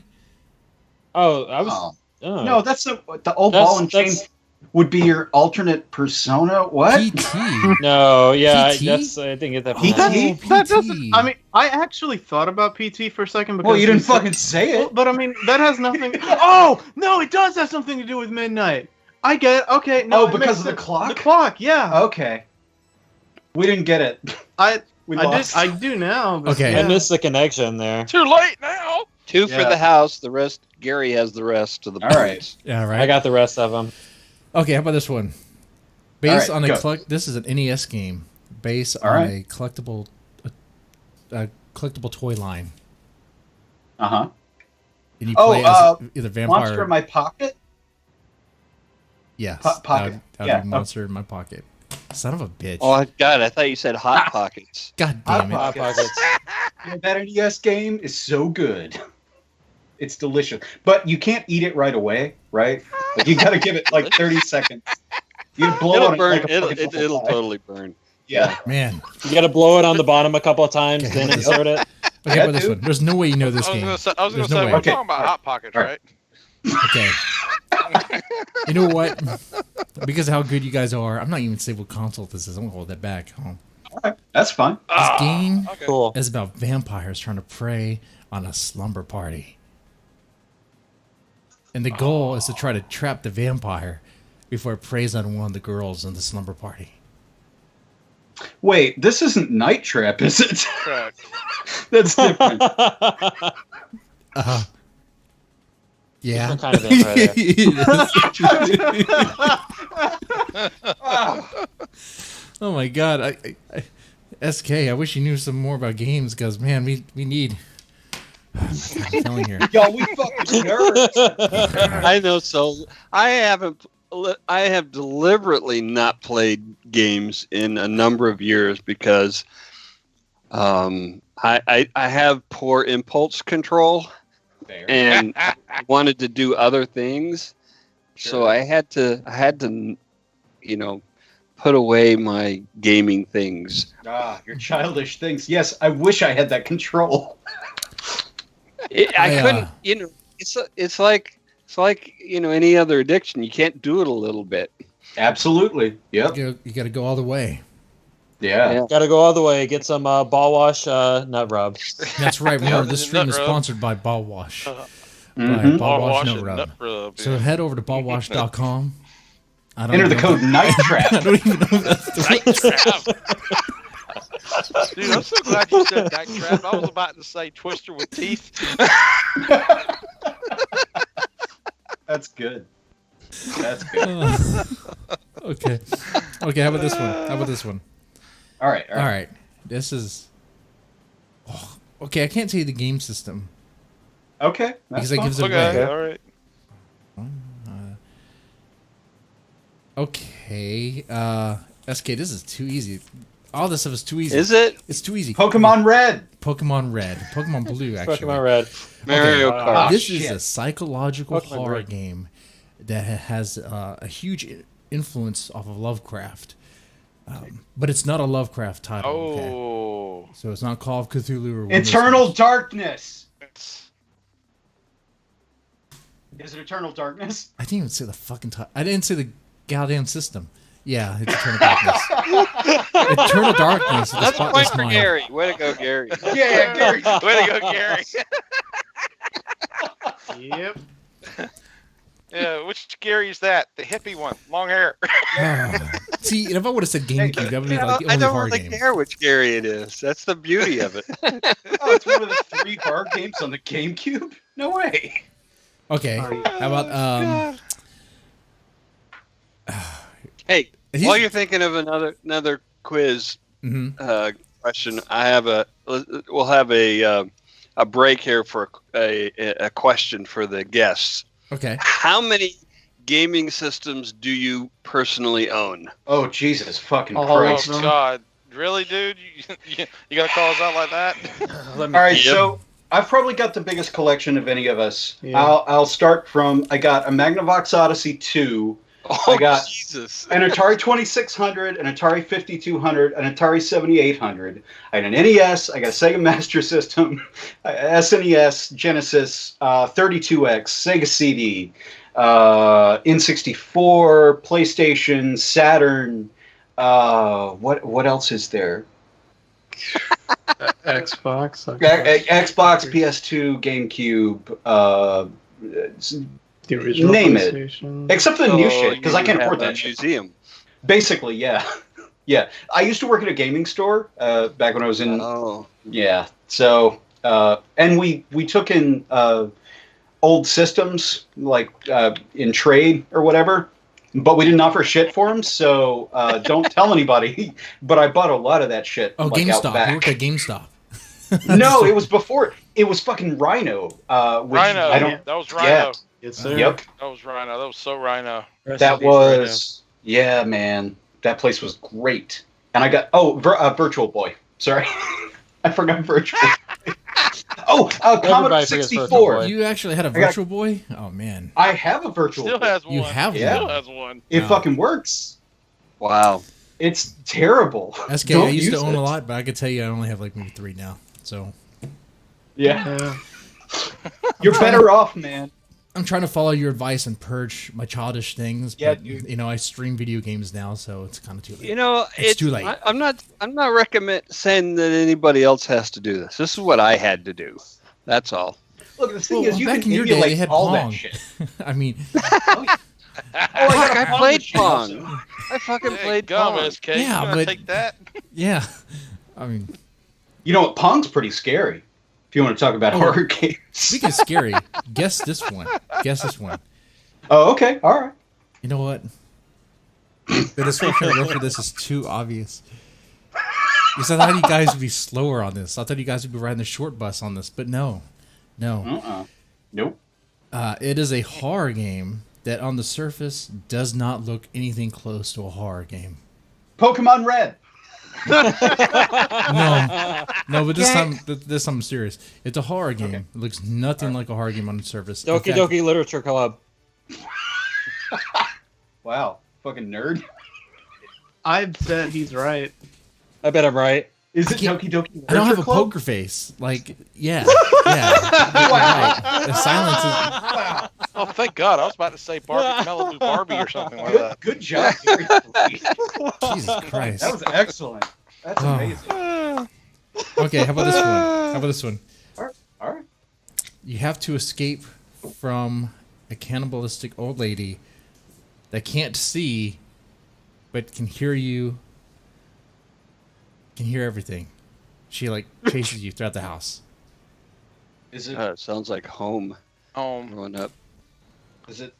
oh, I was. Oh. Oh. No, that's the old That's- ball and chain that's- would be your alternate persona. What? PT. No, yeah, PT? that's. I didn't get that. PT? Oh, That PT. doesn't. I mean, I actually thought about PT for a second because Well, you didn't said- fucking say Well, it. but I mean, that has nothing. Oh no, it does have something to do with midnight. I get it. Okay, no, Oh, it because makes of the sense. clock? The clock, yeah. Okay. We didn't get it. We I lost. I do now. But Okay. I yeah. missed the connection there. too late now. 2 for Yeah. the house. The rest, Gary has the rest of the All right. points. Yeah, right. I got the rest of them. Okay, how about this one? Based All on right, a this is an NES game based All on right. a collectible toy line. Uh huh. And you Oh, play as either vampire. Monster in my pocket. yes, pocket. That would Yeah, be monster in my pocket. Son of a bitch. Oh, God, I thought you said Hot Pockets. God damn it! Hot Pockets. Yeah, that NES game is so good. It's delicious, but you can't eat it right away, right? Like, you got to give it like 30 seconds. You blow It'll on it burn. like a fucking It'll pie. totally burn. Yeah. Man. You got to blow it on the bottom a couple of times, Okay, then what is- insert it. Okay, Yeah, how about this dude. one? There's no way you know this I was game. gonna say, There's no way. we're Okay. talking about Hot Pockets, All right? right. Okay. You know what? Because of how good you guys are, I'm not even saying what console this is. I'm gonna hold that back. All right. That's fine. This Ah, game okay. Cool. is about vampires trying to prey on a slumber party. And the goal is to try to trap the vampire before it preys on one of the girls in the slumber party. Wait, this isn't Night Trap, is it? Correct. That's different. Yeah. Different kind of vampire. Oh my god, SK, I wish you knew some more about games, because man, we need. I'm telling you. Yo, we fucking nerds. I know. So I have deliberately not played games in a number of years because I have poor impulse control and wanted to do other things. Sure. So I had to, put away my gaming things. Your childish things. Yes, I wish I had that control. I couldn't, it's like any other addiction. You can't do it a little bit. Absolutely. Yep. You got to go all the way. Yeah. Gotta go all the way. Get some ball wash nut rub. That's right. Remember, this stream Nut is rub. sponsored by Ball Wash. Mhm. Ball Wash and Nut Rub. nut rub. So yeah. head over to ballwash.com. I don't Enter the even code know- Night Trap. I don't even know if that's the Night trap. Dude, I'm so glad you said night trap. I was about to say twister with teeth. That's good. That's good. Okay. Okay, how about this one? All right. All right. This is... Oh, okay, I can't tell you the game system. Okay. That's Because that fine. gives it Okay, away. all right. Okay. SK, this is too easy. All this stuff is too easy. Is it? It's too easy. Pokemon Red. Pokemon Red. Pokemon Blue, actually. Pokemon Red. Mario Okay. Kart. This shit. is a psychological Pokemon horror Red. game that has a huge influence off of Lovecraft. But it's not a Lovecraft title. Okay? Oh. So it's not Call of Cthulhu or Eternal Darkness. Is it Eternal Darkness? I didn't even say the fucking title. I didn't say the goddamn system. Yeah, it's Eternal Darkness. Eternal Darkness. The That's a Spotless point for Mind. Gary. Way to go, Gary. Yeah, Gary. Way to go, Gary. Yep. Yeah, which Gary is that? The hippie one, long hair. See, and if I would have said GameCube, that would be like the I only don't horror really game. care which Gary it is. That's the beauty of it. Oh, it's one of the 3 bar games on the GameCube? No way. Okay, how about Hey, He's- while you're thinking of another quiz mhm. question, we'll have a break here for a question for the guests. Okay. How many gaming systems do you personally own? Oh, Jesus fucking Oh, Christ. Oh God, really, dude? You gotta call us out like that? All right, Yep. so I've probably got the biggest collection of any of us. Yeah. I'll start from, I got a Magnavox Odyssey 2, Oh, I got- Jesus. an Atari 2600, an Atari 5200, an Atari 7800. I had an NES, I got a Sega Master System, SNES, Genesis, 32X, Sega CD, N64, PlayStation, Saturn. What else is there? Xbox. Xbox, PS2, GameCube, The original name it. PlayStation. except for the new shit, Oh, because I can't afford a that shit. museum. Basically, yeah. Yeah. I used to work at a gaming store back when I was in... Oh. Yeah. So, and we took in old systems, like in trade or whatever, but we didn't offer shit for them, so don't tell anybody. But I bought a lot of that shit. Oh, like, out GameStop. back. You worked at GameStop. No, it was before. It was fucking Rhino. Which Rhino. I don't. That was Rhino. Yeah. Yes, sir. Yep. That was Rhino. That was so Rhino. Rest That in peace, Rhino. was. Yeah, man. That place was great. And I got Virtual Boy. Sorry, I forgot Virtual. Boy. Oh, Commodore Everybody forgets Virtual 64. Boy. You actually had a got- Virtual Boy? Oh, man. I have a Virtual Still Boy. has one. You have Yeah. Still one. has one. It Wow. fucking works. Wow. It's terrible. SK, Don't I used to use own it. a lot, but I could tell you I only have like maybe 3 now. So Yeah, Yeah. you're better off, man. I'm trying to follow your advice and purge my childish things. Yeah, But, dude. I stream video games now, so it's kind of too late. It's too late. I'm not saying that anybody else has to do this. This is what I had to do. That's all. Look, the thing Well, is, you back can in your day, emulate they had all Pong. that shit. I mean, I played Pong. I fucking played Pong. SK. Yeah, but take that. yeah, I mean, You know what? Pong's pretty scary. If you want to talk about horror games. speaking of scary, guess this one. Guess this one. Oh, okay. All right. You know what? The description I wrote for this is too obvious. Because I thought you guys would be slower on this. I thought you guys would be riding the short bus on this, but no. Nope. It is a horror game that on the surface does not look anything close to a horror game. Pokemon Red. No, but this time I'm serious. It's a horror game. Okay. It looks nothing like a horror game on the surface. In Doki fact, Doki Literature Club. Wow. Fucking nerd. I bet he's right. I bet I'm right. Is it Doki Doki? I don't have a Club? poker face. Like, yeah. Right. The silence is. Oh, thank God! I was about to say Barbie, Malibu Barbie or something like that. Good job. Jesus Christ. That was excellent. That's amazing. Okay, how about this one? All right. You have to escape from a cannibalistic old lady that can't see, but can hear you. Can hear everything. She like chases you throughout the house. Is it? It sounds like home. Growing up. Is it?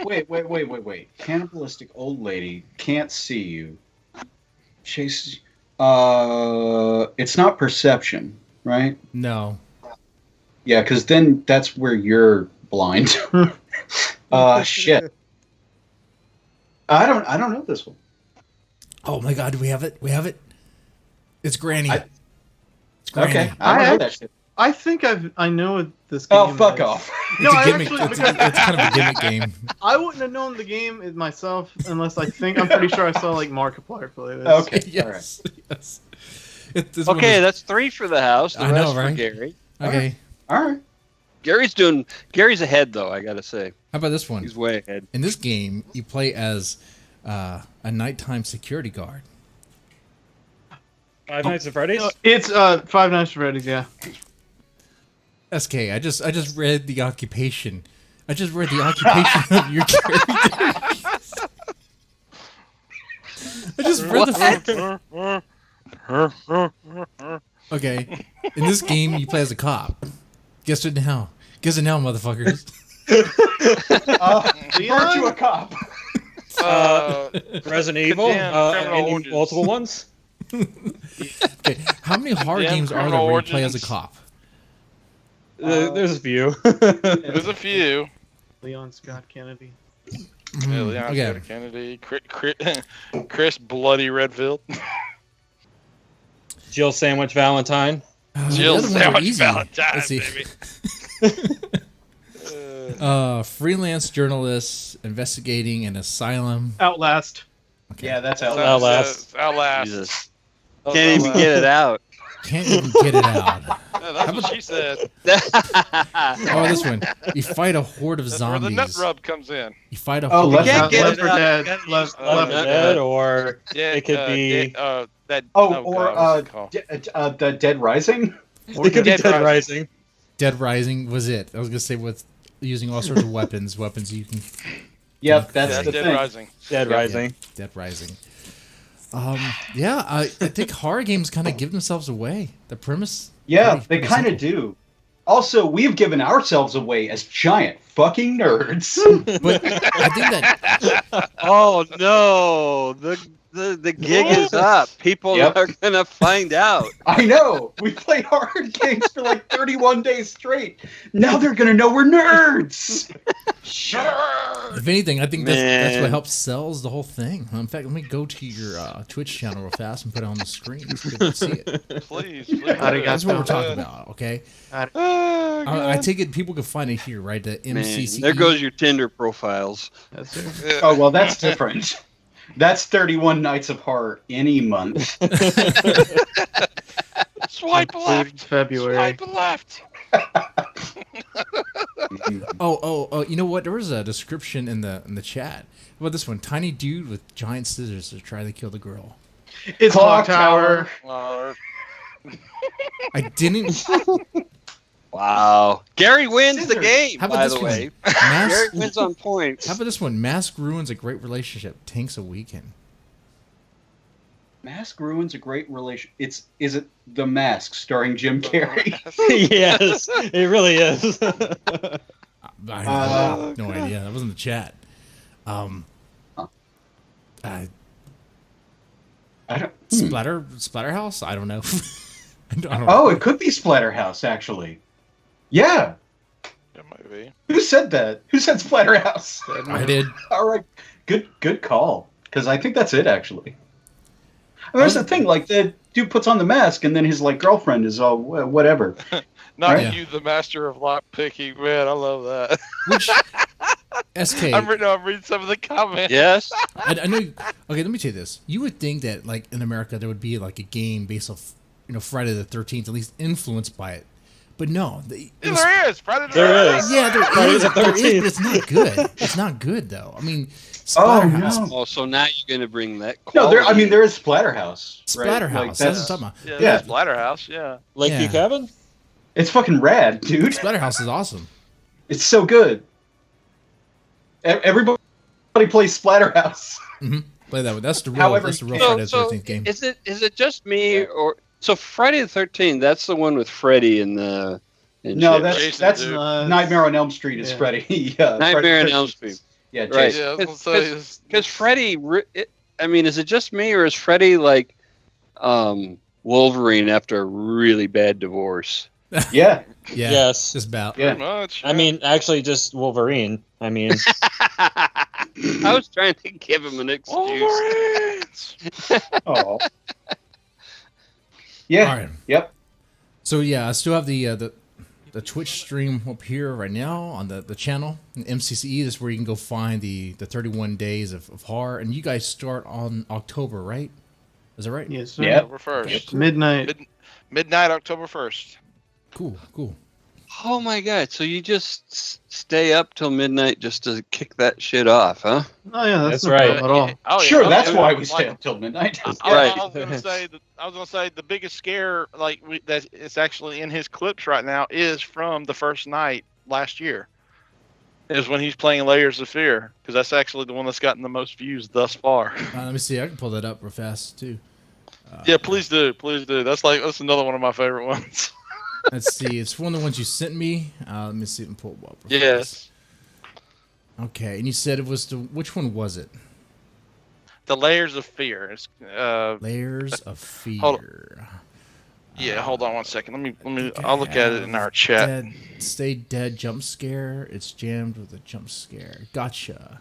Wait. Cannibalistic old lady can't see you. Chases. It's not perception, right? No. Yeah, because then that's where you're blind. Shit. I don't know this one. Oh my God, do we have it? We have it. It's Granny. It's Granny. Okay, I don't know that shit. I think I know what this game Oh, fuck is. off. It's No, a gimmick. because It's kind of a gimmick game. I wouldn't have known the game myself unless I'm pretty sure I saw like Markiplier play this. Okay, Yes. Yes. It's Okay, that's 3 for the house. The I know, rest right? for Gary. Okay. All right. Gary's ahead though. I gotta say, How about this one? he's way ahead. In this game, you play as a nighttime security guard. Five Nights at Freddy's? It's Five Nights at Freddy's, yeah. SK, I just read the occupation. I just read the occupation of your character. I just read the. Okay, in this game you play as a cop. Guess it now. Guess it now, motherfuckers. Aren't you a cop? Resident Evil? Criminal Any Origins. multiple ones? Okay, how many horror Damn games are there Criminal where you play as a Origins. cop? There's a few. There's a few. Leon Scott Kennedy. Yeah, Leon Okay. Kennedy, Chris Bloody Redfield, Jill Sandwich Valentine. Jill the other ones are Sandwich easy. Valentine, Let's see. baby. Freelance journalist investigating an asylum. Outlast. Yeah, that's Outlast. Outlast. Jesus. Can't even get it out. Can't even get it out. Yeah, that's what she said. Oh, this one. You fight a horde of That's where the nut zombies. rub comes in. You fight a Oh, horde. let's can't not- get Left it 4 out. Dead. Left 4 Dead. Dead. Or Dead, it could be. that. Oh, God, the Dead Rising. It could be Dead Dead Rising. Rising. Dead Rising was it. I was gonna say with using all sorts of weapons you can. Yep, that's yeah, the Dead thing. Rising. Dead Rising. Dead Rising. Yeah, I think horror games kind of give themselves away. The premise. Yeah, pretty- they pretty kind of simple. do. Also, we've given ourselves away as giant fucking nerds. But I think that Oh no, the gig is up. People Yep. are gonna find out. I know. We played hard games for like 31 days straight. Now they're gonna know we're nerds. if anything, I think that's what Man. helps sells the whole thing. In fact, let me go to your Twitch channel real fast and put it on the screen so people can see it. Please. That's what we're talking about. Okay. Oh, I God. take it people can find it here, right? The Man, MCC. there goes your Tinder profiles. That's it. Yeah. Oh well, that's different. That's 31 nights of horror any month. Swipe left. February. Swipe left. Oh! You know what? There was a description in the chat. How about this one? Tiny dude with giant scissors to try to kill the girl. It's Clock Clock Tower. Uh, I didn't. Wow. Gary wins the Scissors. game, How about by this the one? way. Mask, Gary wins on points. how about this one? Mask ruins a great relationship. Tanks a weekend. Mask ruins a great relation. Is it The Mask starring Jim Carrey? Yes, it really is. I have no idea. That was in the chat. I don't. Splatterhouse? I don't know. I don't know. Oh, it could be Splatterhouse, actually. Yeah. It might be. Who said that? Who said Splatterhouse? I did. All right. Good call. Because I think that's it, actually. And there's the thing, like, the dude puts on the mask, and then his, like, girlfriend is all whatever. Not Right? you, the master of lock picking. Man, I love that. Which SK? I'm reading some of the comments. Yes. I know. Okay, let me tell you this. You would think that, like, in America, there would be like a game based off, Friday the 13th, at least influenced by it. But no, Yeah, there is. Friday the There 13th. is. Yeah, there Friday is, the there is, 13th. but it's not good. It's not good though. I mean, Oh, Splatterhouse. no. Oh, so now you're going to bring that No, quality. there is Splatterhouse. Right? Splatterhouse. Like, That's what I'm that's, talking about. Yeah, Yeah. that's Splatterhouse. Yeah. Lakeview Yeah. Cabin? it's fucking rad, dude. Splatterhouse is awesome. It's so good. Everybody plays Splatterhouse. Play that one. That's the real. However, That's the real so- Friday the 13th game. Is it just me or so Friday the 13th? That's the one with Freddy and the. And No, shit. that's Jason, dude. Nightmare on Elm Street is Yeah. Freddy. Yeah, Nightmare Freddy- on Elm Street. Yeah, Right. Jason. Yeah, I was gonna say it's- Because Freddy, I mean, is it just me or is Freddy like Wolverine after a really bad divorce? Yeah. Yeah. Yes. Just about. Yeah. pretty much. I mean, actually, just Wolverine. I mean, I was trying to give him an excuse. Wolverines. Oh. Yeah. All right. Yep. So yeah, I still have the Twitch stream up here right now on the channel. And MCCE, this is where you can go find the 31 days of horror. And you guys start on October, right? Is that right? Yes, sir. Yeah. October 1st. Midnight. Midnight, October 1st. Cool. Oh my god! So you just stay up till midnight just to kick that shit off, huh? Oh yeah, that's That's no right. problem at all. Oh, yeah. Sure, Oh, that's yeah. why we Like, stay up till midnight. Right. I was gonna say the biggest scare that is actually in his clips right now is from the first night last year. Is when he's playing Layers of Fear, because that's actually the one that's gotten the most views thus far. Let me see. I can pull that up real fast too. Yeah, please do. That's another one of my favorite ones. Let's see. It's one of the ones you sent me. Let me see if I can pull it up. real Yes. fast. Okay, and you said it was which one was it? The Layers of Fear. It's Layers of Fear. Hold yeah. Hold on one second. Let me. I'll look at it in our chat. Stay dead. Jump scare. It's jammed with a jump scare. Gotcha.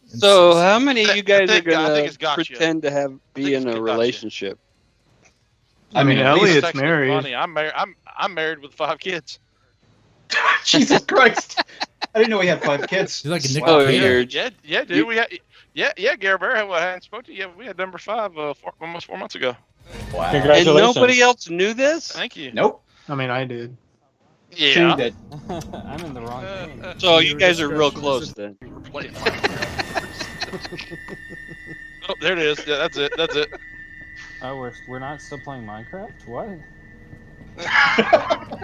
So how many of you guys I think are gonna it's gotcha. pretend to be think in it's a gotcha. relationship? I mean, at Elliot's least, It's actually married. funny. I'm married. I'm married with 5 kids. Jesus Christ. I didn't know he had 5 kids. You're like a Nick Oh, Cage. you're Yeah, dude. We had. Yeah, Gary Bear. I hadn't spoken to you. Yeah, we had number 5 almost 4 months ago. Wow. and congratulations. nobody else knew this. Thank you. Nope. I mean, I did. Shane Yeah. did. I'm in the wrong game. So you guys are real close then. Oh, there it is. Yeah, that's it. That's it. Oh, we're not still playing Minecraft? What?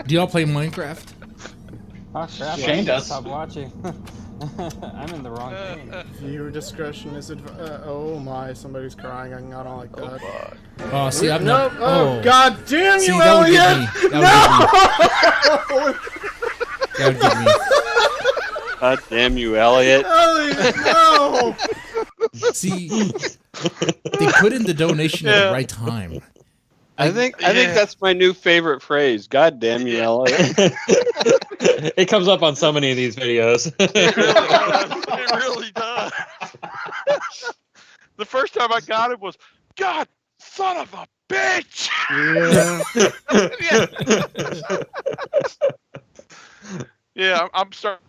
Do y'all play Minecraft? Oh crap! Shane I does. Stop watching. I'm in the wrong game. Viewer discretion is oh my, somebody's crying. I don't like that. Oh, see, I'm No, not. oh, god damn See, you, that would Elliot! get me. That would get me. God damn you, Elliot. Elliot, no! See, they put in the donation at the right time. I think that's my new favorite phrase. God damn you, Elliot. it comes up on so many of these videos. It really does. It really does. The first time I got it was, God, son of a bitch. Yeah. Yeah, I'm starting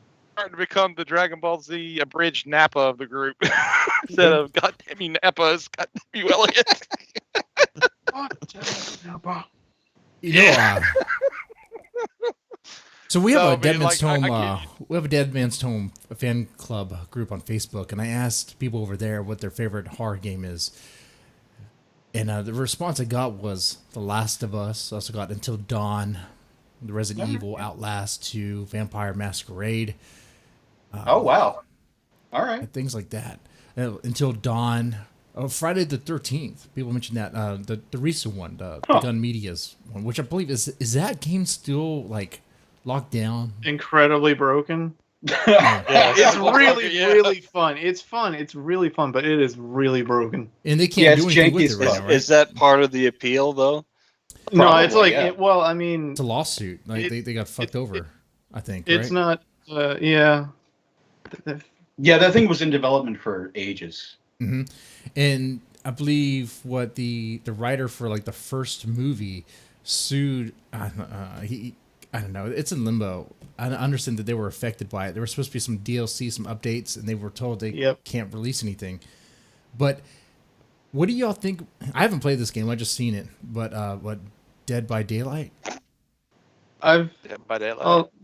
to become the Dragon Ball Z abridged Nappa of the group. Instead of God damn you, Nappa, it's God damn you, Elliot. You know, so we have No, I a mean, Deadman's like, Tome. We have a Deadman's Tome fan club group on Facebook, and I asked people over there what their favorite horror game is, and the response I got was The Last of Us. I also got Until Dawn, the Resident Evil, Outlast 2, Vampire Masquerade. Oh wow! All right. And things like that. Until Dawn. Oh, Friday the 13th. People mentioned that the recent one, the Gun Media's one, which I believe is that game still like locked down? Incredibly broken. Yeah, It's really fun. It's fun. It's really fun, but it is really broken. And they can't do anything with it right now, right? Is that part of the appeal, though? No, it's like yeah. well, I mean, It's a lawsuit. Like they got fucked over, I think. it's right? not. Yeah. Yeah, that thing was in development for ages. Mm-hmm. And I believe what the writer for like the first movie sued. I don't know. It's in limbo. I understand that they were affected by it. There was supposed to be some DLC, some updates, and they were told they can't release anything. But what do y'all think? I haven't played this game. I just seen it. But what Dead by Daylight? I've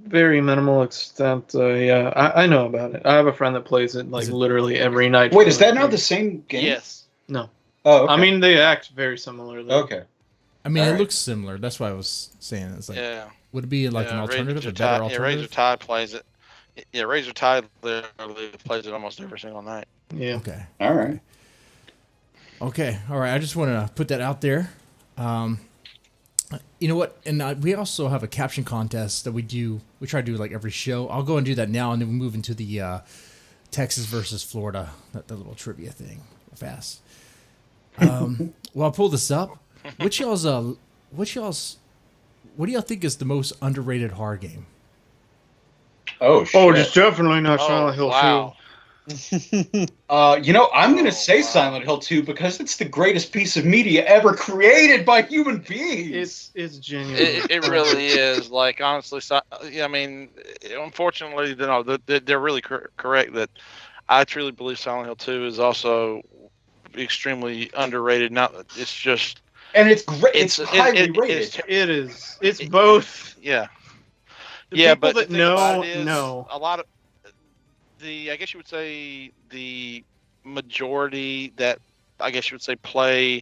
very minimal extent. Yeah, I know about it. I have a friend that plays it like literally every night. Wait, is that not the same game? Yes. No. Oh, okay. I mean, they act very similarly. Okay. I mean, All it right. looks similar. That's why I was saying it's like, Yeah. would it be like an alternative, a better alternative? Yeah, Razor Tide plays it. Yeah, Razor Tide literally plays it almost every single night. Yeah. Okay. All right. Okay. All right. I just want to put that out there. You know what? And we also have a caption contest that we do. We try to do like every show. I'll go and do that now, and then we move into the Texas versus Florida, that little trivia thing, fast. Well, I'll pull this up. What do y'all think is the most underrated horror game? Oh shit. Oh, it's definitely not Silent Hill 2. I'm going to say Silent Hill 2 because it's the greatest piece of media ever created by human beings. It's genuine. It really is. Like, honestly, I mean, unfortunately, they're really correct that I truly believe Silent Hill 2 is also extremely underrated. Now, it's just... And it's great. It's highly rated. It is. It's both. Yeah. The people but that know. A lot of... I guess you would say the majority that I guess you would say play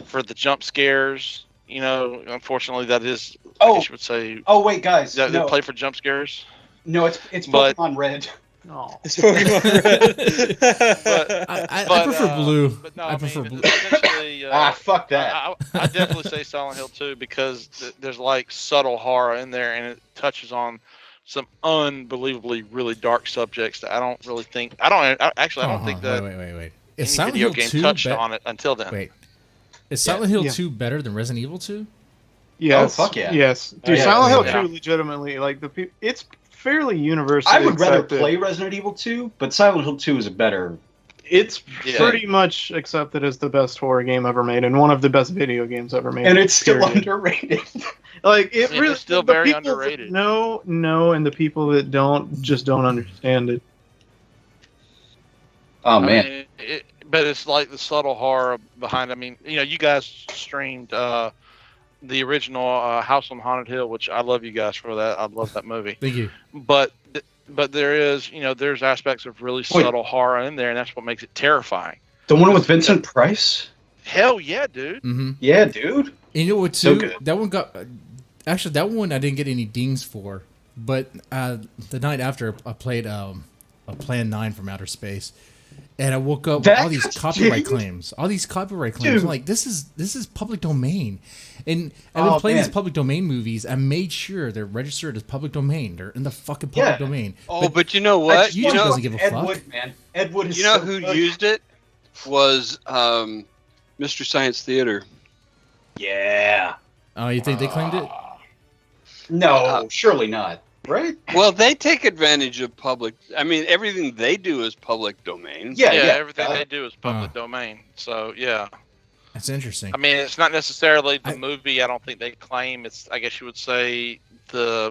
for the jump scares. You know, unfortunately, that is. I guess you would say. Oh wait, guys, they play for jump scares. No, it's Pokemon Red. No, it's Pokemon Red. I prefer blue. But no, I prefer blue. Essentially, fuck that. I definitely say Silent Hill 2 because there's like subtle horror in there, and it touches on some unbelievably really dark subjects that I don't really think. I don't think that. Wait. Is Silent video Hill game 2 touched on it until then? Wait. Is Silent Hill 2 better than Resident Evil 2? Yes. Oh fuck yeah. Yes, dude. Silent Hill 2 legitimately like the people. It's fairly universally. I would rather accepted. play Resident Evil 2, but Silent Hill 2 is a better. It's pretty much accepted as the best horror game ever made and one of the best video games ever made. And it's still underrated. Like it really, it's still the very people underrated. No, and the people that don't just don't understand it. Oh man! But it's like the subtle horror behind. I mean, you guys streamed the original House on Haunted Hill, which I love you guys for that. I love that movie. Thank you. But there is, there's aspects of really subtle horror in there, and that's what makes it terrifying. The one with Vincent Price? Hell yeah, dude. Mm-hmm. Yeah, dude. And you know what, So too? good. That one got... Actually, that one I didn't get any dings for. But the night after, I played a Plan 9 from Outer Space. And I woke up with all these copyright claims. All these copyright claims. I'm like, this is public domain. And I've been playing these public domain movies. I made sure they're registered as public domain. They're in the fucking public domain. Oh, but you know what? YouTube doesn't give a Ed fuck. Wood, man. Ed Wood is Who used it was Mr. Science Theater. Yeah. Oh, you think they claimed it? No, surely not. Right? Well, they take advantage of public. I mean, everything they do is public domain. Yeah, everything they do is public domain. So yeah, that's interesting. I mean, it's not necessarily the movie. I don't think they claim. It's. I guess you would say I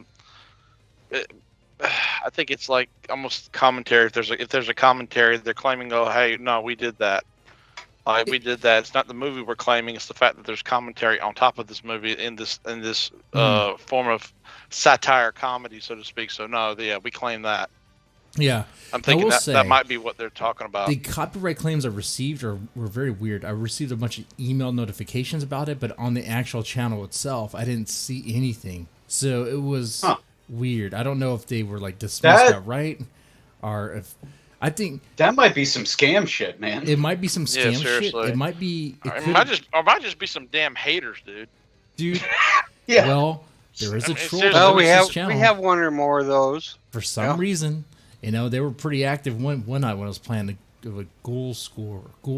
think it's like almost commentary. If there's a commentary, they're claiming, "Oh, hey, no, we did that. We did that." It's not the movie we're claiming. It's the fact that there's commentary on top of this movie in this form of satire comedy, so to speak. So no, we claim that. Yeah, I'm thinking that might be what they're talking about. The copyright claims I received were very weird. I received a bunch of email notifications about it, but on the actual channel itself, I didn't see anything. So it was weird. I don't know if they were like dismissed That- outright, or if I think That might be some scam shit, man. it might be some scam shit. seriously. It might be. It might just be some damn haters, dude. dude. Yeah. Well, there is a it's troll. just- Well, that we works this have channel. we have one or more of those. For some reason, they were pretty active one night when I was playing the Ghoul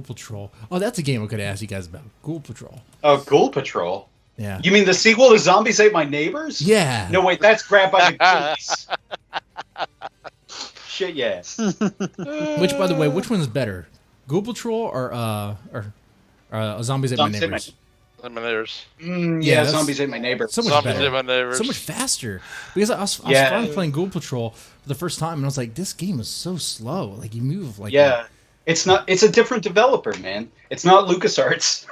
Patrol. Oh, that's a game I could ask you guys about. Ghoul Patrol. Oh, Ghoul Patrol. Yeah. You mean the sequel to Zombies Ate My Neighbors? Yeah. No, wait, that's Grabbed by the Ghoulies. Shit, yeah. Which, by the way, which one's better, Ghoul Patrol or Zombies Ate My Zombies Ate My- Neighbors? Eliminators. Yeah, that's- Zombies Ate My Neighbors. So much Zombies better. Ate My Neighbors. So much faster. Because I was Yeah. finally playing Ghoul Patrol for the first time, and I was like, this game is so slow. Like, you move like... Yeah. It's not. It's a different developer, man. It's not LucasArts.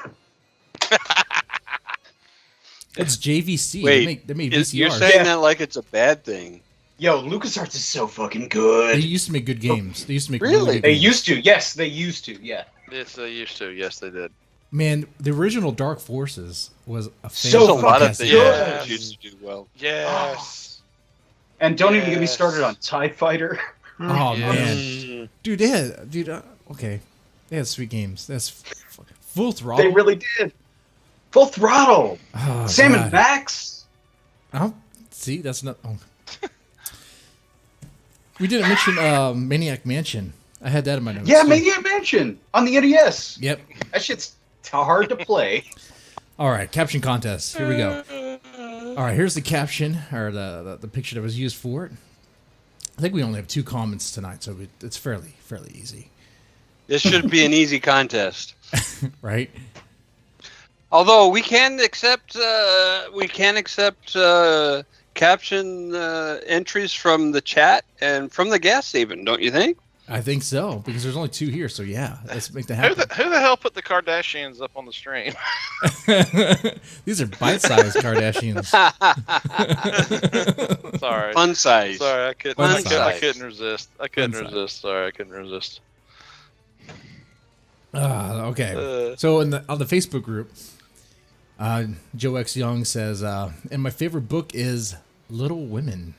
It's JVC. Wait, they made You're VCR. saying Yeah. that like it's a bad thing. Yo, LucasArts is so fucking They good. used to make good games. They used to make Really? good They games. used to. Yes, they used to. Yeah. Yes, they used to. Yes, they did. Man, the original Dark Forces was a So There's a lot of fantastic things game. that used to do well. Yes. And don't even get me Yes. started on TIE Fighter. Oh Yes. man, dude, okay, they had sweet games. That's Full Throttle. They really did. Full Throttle. Oh, Sam God. and Max. Oh, see, that's not. Oh. We didn't mention Maniac Mansion. I had that in my notes. Yeah, too. Maniac Mansion on the NES. Yep. That shit's hard to play. All right, caption contest. Here we go. All right, here's the caption or the picture that was used for it. I think we only have 2 comments tonight, so it's fairly easy, This should be an easy contest. right? Although we can accept caption entries from the chat and from the guests, even, don't you think? I think so because there's only 2 here, so yeah, let's make that Who happen. the hell put the Kardashians up on the stream? These are bite-sized Kardashians. Sorry. Fun size. Sorry, I couldn't. Fun I size. couldn't resist. I couldn't Fun size. resist. Sorry, I couldn't resist. Okay. So on the Facebook group, Joe X Young says, and my favorite book is Little Women.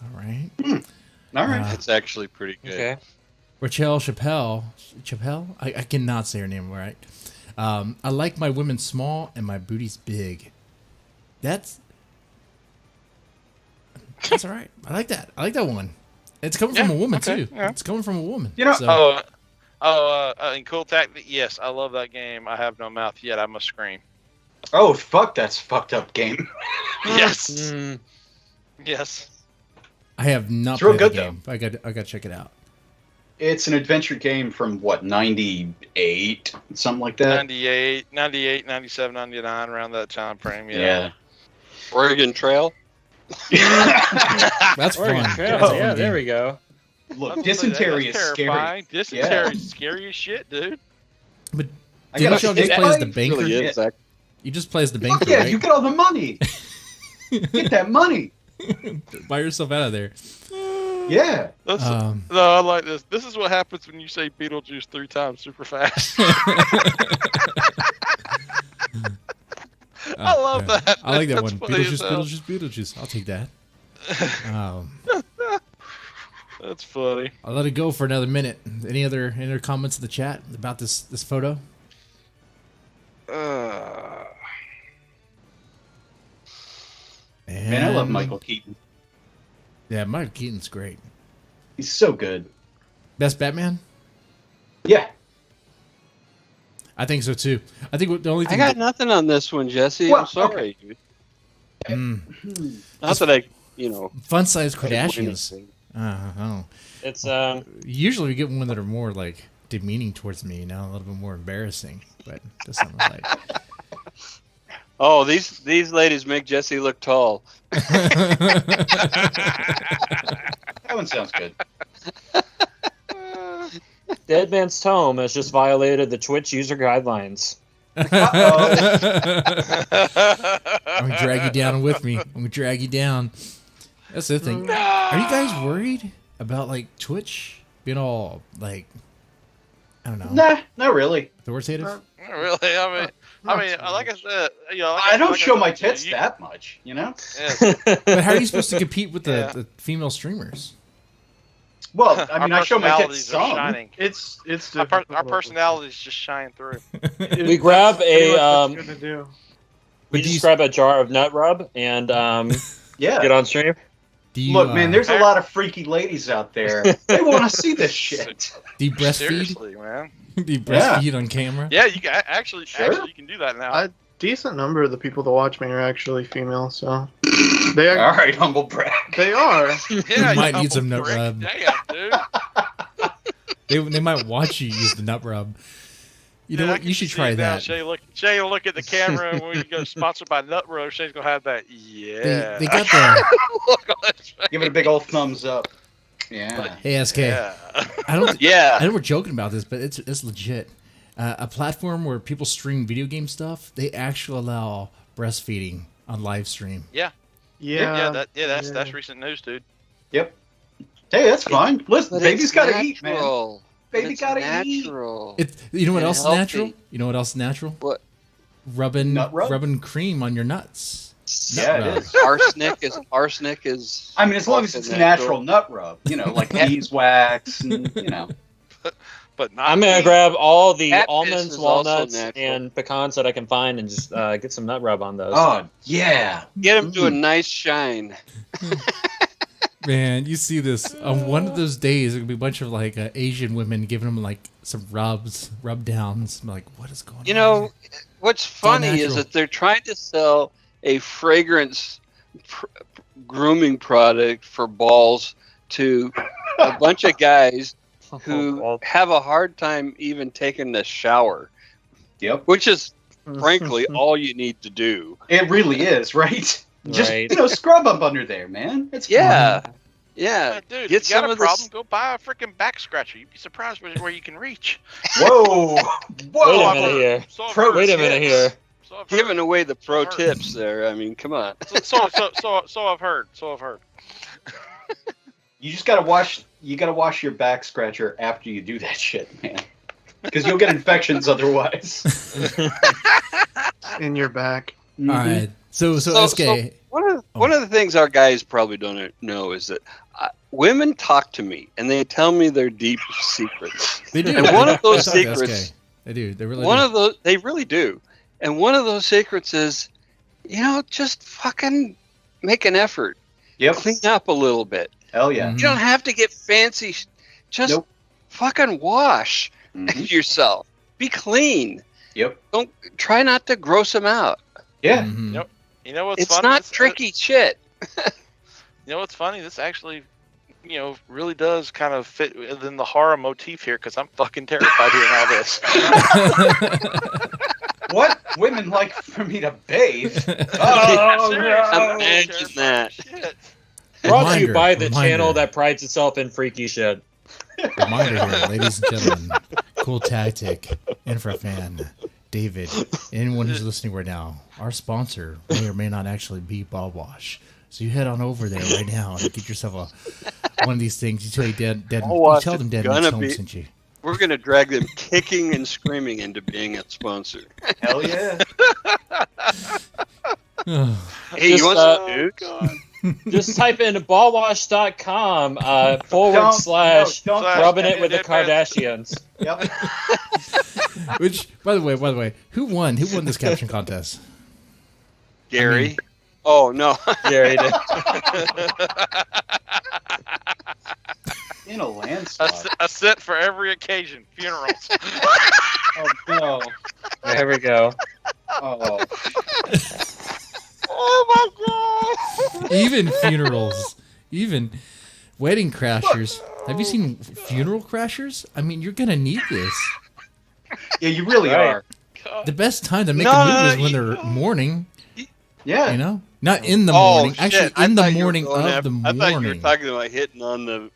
All right. All right. It's actually pretty good. Okay. Rachel Chappelle, I cannot say her name right. I like my women small and my booty's big. That's all right. I like that. I like that one. It's coming from a woman okay, too. yeah. It's coming from a woman. You know- So, And Cool Tactic. Yes, I love that game. I have no mouth yet. I must scream. Oh fuck, that's a fucked up game. Yes. Yes. I have not It's real played the good, game. I got to check it out. It's an adventure game from what, 98, something like that. 98, 97, 99, around that time frame. Yeah. Oregon Trail. That's fun. Oregon That's Trail. a fun Yeah, game. there we go. Look, dysentery is scary. terrifying. Dysentery is scary as shit, dude. But I didn't gotta y'all just stick play as by the it. banker? Really is. Yeah. You just play as the Fuck banker, yeah, right? you get all the money. Get that money. Buy yourself out of there. Yeah. That's, Um, no, I like this. This is what happens when you say Beetlejuice 3 times super fast. I love yeah. that. I like that That's one. funny as hell. Beetlejuice. I'll take that. That's funny. I'll let it go for another minute. Any other comments in the chat about this photo? Man, I love And- Michael Keaton. Yeah, Michael Keaton's great. He's so good. Best Batman? Yeah. I think so too. I think the only I thing got nothing on this one, Jesse. Well, I'm sorry. Not that I, fun size I didn't win Kardashians. anything. Oh. It's Usually we get one that are more like demeaning towards me, a little bit more embarrassing. But this one was like Oh, these ladies make Jesse look tall. That one sounds good. Deadman's Tome has just violated the Twitch user guidelines. I'm gonna drag you down with me. I'm gonna drag you down. That's the thing. Are you guys worried about like Twitch being all like I don't know Nah, not really. authoritative? Not really. I mean, I mean, like I said, I don't show my tits that much, Yeah. But how are you supposed to compete with the female streamers? Well, I mean, I show my tits personalities are some. shining. It's Our difficult. personalities just shine through. We grab Pretty much a what's good to do. we just grab a jar of nut rub and Yeah. get on stream. Do you, Look, man, there's a lot of freaky ladies out there. They want to see this shit. do you breastfeed? Seriously, man. Do you breastfeed on camera? Yeah, you can actually you can do that now. A decent number of the people that watch me are actually female, so they All are. right, humble brag. They are. Yeah, You might you need some nut prick. rub. Damn, dude. They might watch you use the nut rub. You know Yeah, I what? can You should see try it now. that. Shay will look at the camera and when you go sponsored by Nut Row, Shay's gonna have that. Yeah. They got the. Look on his face. Give it a big old thumbs up. Yeah. Hey, SK. Yeah. I don't. Yeah. I know we're joking about this, but it's legit. A platform where people stream video game stuff. They actually allow breastfeeding on live stream. Yeah. That's recent news, dude. Yep. Hey, that's fine. Listen, But baby's it's got to eat, man. natural. Baby It's gotta eat. natural. You know what And else is healthy. natural? You know what else is natural? What? Nut rub? Rubbing cream on your nuts. Yeah, Nut it rub. is. Arsenic is. I mean, as long as it's a natural nut rub, like beeswax and, But not I'm gonna me. grab all the Cat piss almonds, is also walnuts, natural. and pecans that I can find, and just get some nut rub on those. Oh, yeah. Get them to a nice shine. Man, you see this on one of those days. There's gonna be a bunch of like Asian women giving them like some rub downs. I'm like, what is going on? You know, what's all funny is natural. that they're trying to sell a fragrance grooming product for balls to a bunch of guys who have a hard time even taking a shower, Yep. which is frankly all you need to do. It really is, right? Just, Right. scrub up under there, man. It's Yeah. fine. Yeah. Dude, Get you got some a of problem? this. Go buy a freaking back scratcher. You'd be surprised where you can reach. Whoa. Whoa. Wait a minute here. So I've Pro heard. Wait a minute here. So I've heard. Giving away the pro Sorry. tips there. I mean, come on. So I've heard. So I've heard. You just gotta wash. You gotta wash your back scratcher after you do that shit, man. Because you'll get infections otherwise. In your back. All right. So SK. One of the things our guys probably don't know is that women talk to me and they tell me their deep secrets. They do. And one of those They talk to secrets, SK. They do. They really one do. of those, they really do. And one of those secrets is, just fucking make an effort. Yep. Clean up a little bit. Hell yeah. Mhm. You don't have to get fancy. Just Nope. fucking wash Mhm. yourself. Be clean. Yep. Don't try not to gross them out. Yeah. Mhm. Yep. You know what's It's funny? not This- tricky shit. You know what's funny? This actually, really does kind of fit within the horror motif here because I'm fucking terrified hearing all this. What women like for me to bathe? Oh, no. Imagine that. Shit. Brought to you Reminder, by the reminder. channel that prides itself in freaky shit. Reminder here, ladies and gentlemen. Cool tactic. Infrafan. David. Anyone who's listening right now, our sponsor may or may not actually be Ball Wash. So you head on over there right now and get yourself one of these things. You tell you Ball Wash tell them is Deadman's gonna Home be- sent you. We're gonna drag them kicking and screaming into being a sponsor. Hell yeah. Hey, Just, you want uh, some dude? Just type in ballwash.com / Don't rubbing it with the Deadman. Kardashians. Yep. Which, by the way, who won? Who won this caption contest? Gary? Oh no. Gary did. In a landslide. A set for every occasion. Funerals. Oh no. There we go. Oh. Oh my god. Even funerals, even wedding crashers. Have you seen funeral crashers? I mean, you're gonna need this. Yeah, you really Right. are. The best time to make No, a move no, is when you they're mourning. Yeah. You know, not in the Oh morning. shit! Actually, I in the thought you were morning going of after- the I thought you were morning. talking about hitting on the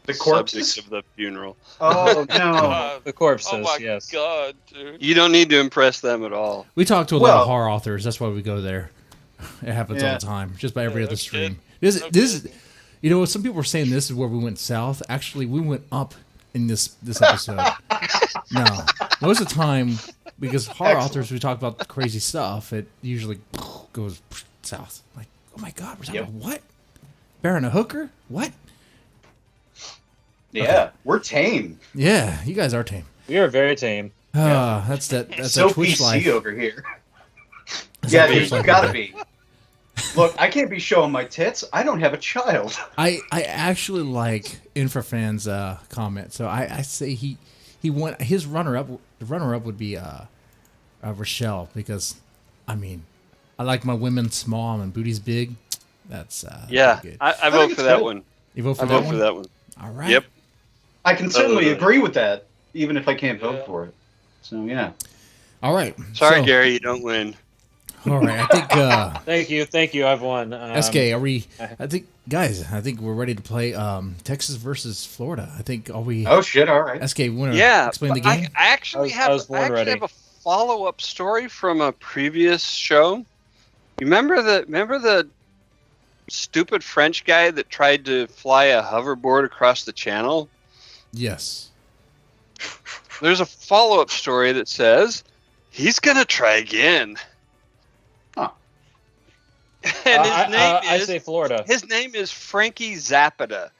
The corpses? subject of the funeral. Oh no. God. The corpses, Oh my yes. god, dude. You don't need to impress them at all. We talk to a lot Well- of horror authors. That's why we go there. It happens all Yeah. the time, just by every Yeah, other no stream. kid. No This, kid. some people were saying this is where we went south. Actually, we went up in this episode. No, most of the time because horror Excellent. authors, we talk about crazy stuff. It usually goes south. Like, oh my god, we're talking Yep. about what? Baron a hooker? What? Yeah, we're tame. Yeah, you guys are tame. We are very tame. That's That's So a Twitch PC life. over here. That's Yeah, that dude, Twitch you life gotta over be. Look, I can't be showing my tits. I don't have a child. I actually like Infrafan's comment. So I say he won his runner up. The runner up would be Rochelle, because I mean I like my women small and booties big. That's Yeah, pretty good. I vote think for it's that good. one. You vote for I that vote one? for that one. All right. Yep. I can certainly Uh, agree with that, even if I can't vote for it. So yeah. All right. Sorry, so, Gary, you don't win. All right. I think Thank you. I've won. SK, are we? I think we're ready to play Texas versus Florida. I think all we. Oh shit! All right. SK, want to Yeah, explain the but game? I actually I was born ready. have a follow-up story from a previous show. You remember the stupid French guy that tried to fly a hoverboard across the channel? Yes. There's a follow-up story that says he's gonna try again. Huh. And I say Florida. his name is Frankie Zapata,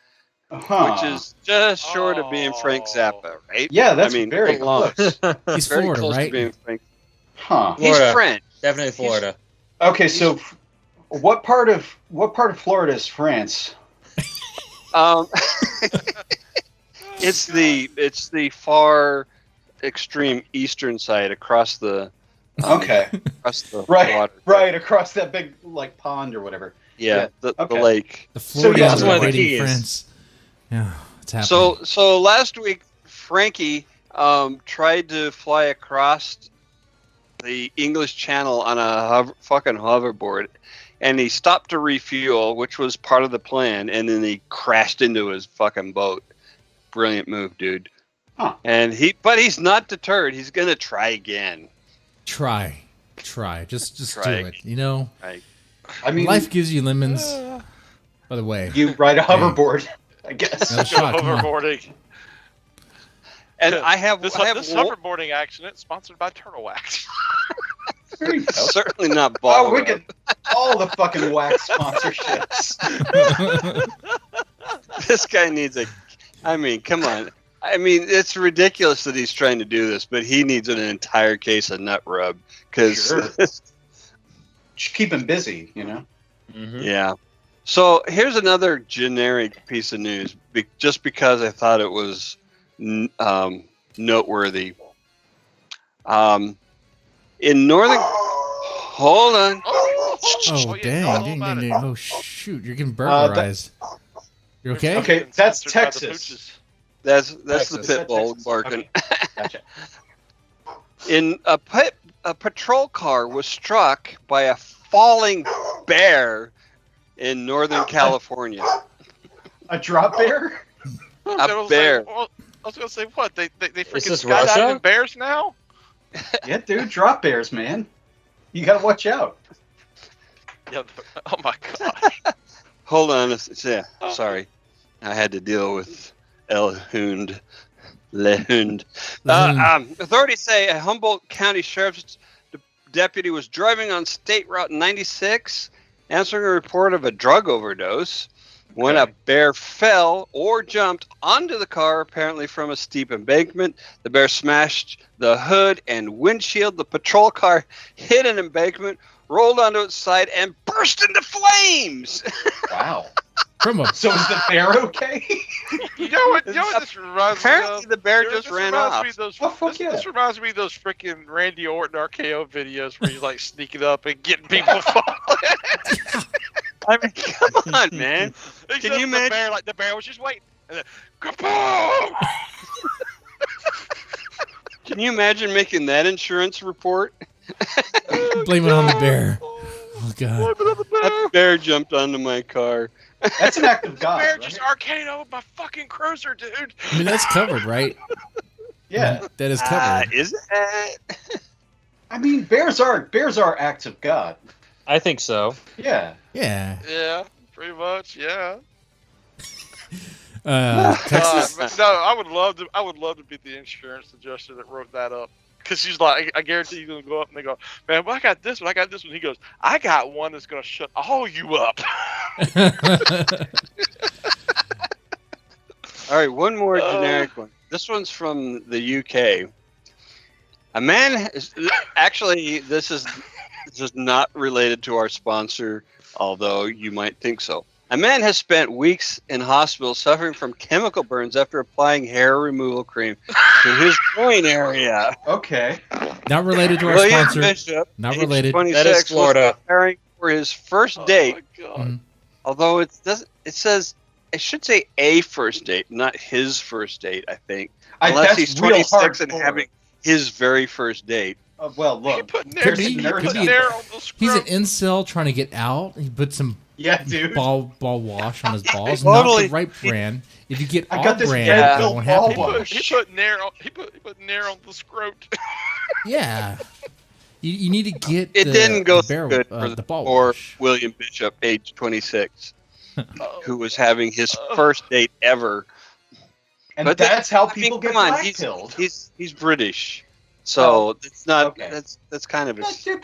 Huh. which is just short of being Frank Zappa, right? Yeah, that's I mean, very close. close. He's Very Florida, close right? to being Frank. Huh. Florida. He's French. Definitely Florida. Okay, so what part of Florida is France? It's the far extreme eastern side across the Okay. across the Right, water. right across that big like pond or whatever. Yeah, Yeah, the okay. lake. The So, yeah, Floridians that's are one of the invading keys. France. Yeah, it's happening. So last week Frankie tried to fly across the English Channel on a fucking hoverboard, and he stopped to refuel, which was part of the plan, and then he crashed into his fucking boat. Brilliant move, dude. Huh. And but he's not deterred. He's gonna try again. Try, just Try. do it. You know, I mean, life gives you lemons. By the way, you ride a hoverboard, I guess. another shot. Come on. Hoverboarding. And I have This one- hoverboarding accident sponsored by Turtle Wax. There you go. certainly not Oh, ball. we rub. get all the fucking wax sponsorships. This guy needs a. I mean, come on. I mean, it's ridiculous that he's trying to do this, but he needs an entire case of nut rub because, Sure. Just keep him busy, you know. yeah. So here's another generic piece of news, just because I thought it was noteworthy. In northern, hold on. Oh yeah, dang, all dang, about dang, it. dang! Oh shoot, you're getting burglarized. You okay? Okay, that's Sponsored by the Texas. Pooches. That's the Texas. pit bull Texas. barking. Okay. Gotcha. In a patrol car was struck by a falling bear in Northern California. A drop bear? A bear. I was gonna say what? They freaking this skydiving Russia? bears now? Yeah, dude, drop bears, man. You gotta watch out. Yeah. Oh my god. Hold on. Yeah, sorry. I had to deal with Le Hund. Authorities say a Humboldt County Sheriff's deputy was driving on State Route 96, answering a report of a drug overdose, when a bear fell or jumped onto the car, apparently from a steep embankment. The bear smashed the hood and windshield. The patrol car hit an embankment, rolled onto its side, and burst into flames. Wow. From a So is the bear okay? You know what this reminds me Apparently, of? the bear This just ran reminds off. me of those, Oh, fuck this, yeah. this reminds me of those freaking Randy Orton RKO videos where he's like sneaking up and getting people falling. I mean, come on, man. Except you the imagine- bear, like the bear was just waiting. And then, kaboom! Can you imagine making that insurance report? blame it on the bear. Oh god. That bear jumped onto my car. That's an act of God. Bear right? just RKO'd my fucking cruiser, dude. I mean, that's covered, right? Yeah. That is covered. Is it? I mean, bears are acts of God. I think so. Yeah. Yeah. Yeah, pretty much. Yeah. Texas. But no, I would love to be the insurance adjuster that wrote that up. Because she's like, I guarantee you're gonna go up and they go, man, well, I got this one, I got this one. He goes, I got one that's gonna shut all you up. All right, one more generic one. This one's from the UK. A man actually, this is not related to our sponsor, although you might think so. A man has spent weeks in hospital suffering from chemical burns after applying hair removal cream to his groin area. Okay. Not related to our William sponsor. Bishop, Not age related. 26, That is Florida. was preparing for his first date. Oh my God. Mhm. Although it says it should say a first date, not his first date. I think, unless That's he's real 26 and hardcore. having his very first date. Well, He look. put Could Nair, be, he could put be. Nair on the He's an scrub. incel trying to get out. He put some Yeah, dude. ball wash on his balls. Totally. Not the right brand. If you get I our got this brand, Yeah. it won't ball happen. wash. He put Nair on. He put Nair on the scrot. Yeah. You need to get It the, didn't go the barrel, good the ball for wash. William Bishop, age 26, who was having his first date ever. And But that's how I mean, people get come on, black he's, pilled. he's British, so it's not. okay. That's kind of.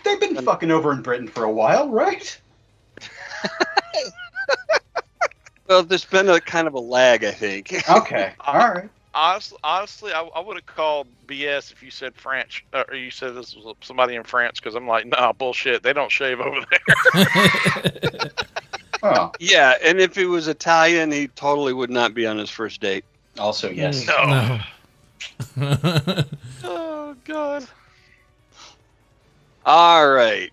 They've been fucking over in Britain for a while, right? Well, there's been a kind of a lag, I think. Okay. All right. Honestly, I would have called BS if you said French or you said this was somebody in France because I'm like, nah, bullshit. They don't shave over there. Oh, Yeah, and if he was Italian, he totally would not be on his first date. also yes. No. No. Oh God. All right.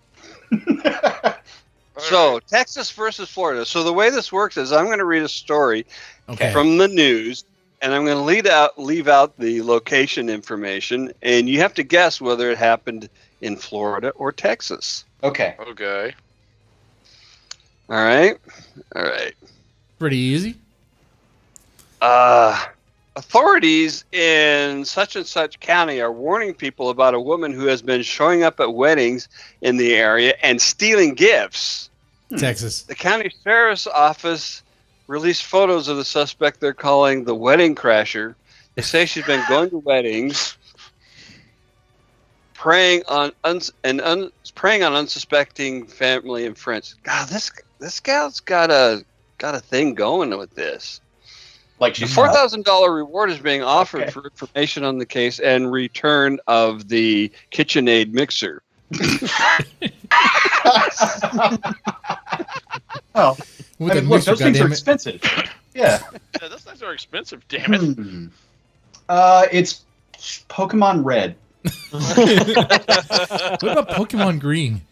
So Texas versus Florida. So the way this works is I'm going to read a story Okay. from the news, and I'm going to leave out the location information, and you have to guess whether it happened in Florida or Texas. Okay. Okay. All right. All right. Pretty easy. Authorities in such and such county are warning people about a woman who has been showing up at weddings in the area and stealing gifts. Texas. The county sheriff's office released photos of the suspect they're calling the wedding crasher. They say she's been going to weddings, preying on unsuspecting family and friends. God, this gal's got a thing going with this. Like The she's $4,000 reward is being offered Okay. for information on the case and return of the KitchenAid mixer. Oh, With I the mean, look, mixer, those things are goddammit. expensive. Yeah. Yeah, those things are expensive. Damn it. It's Pokemon Red. What about Pokemon Green?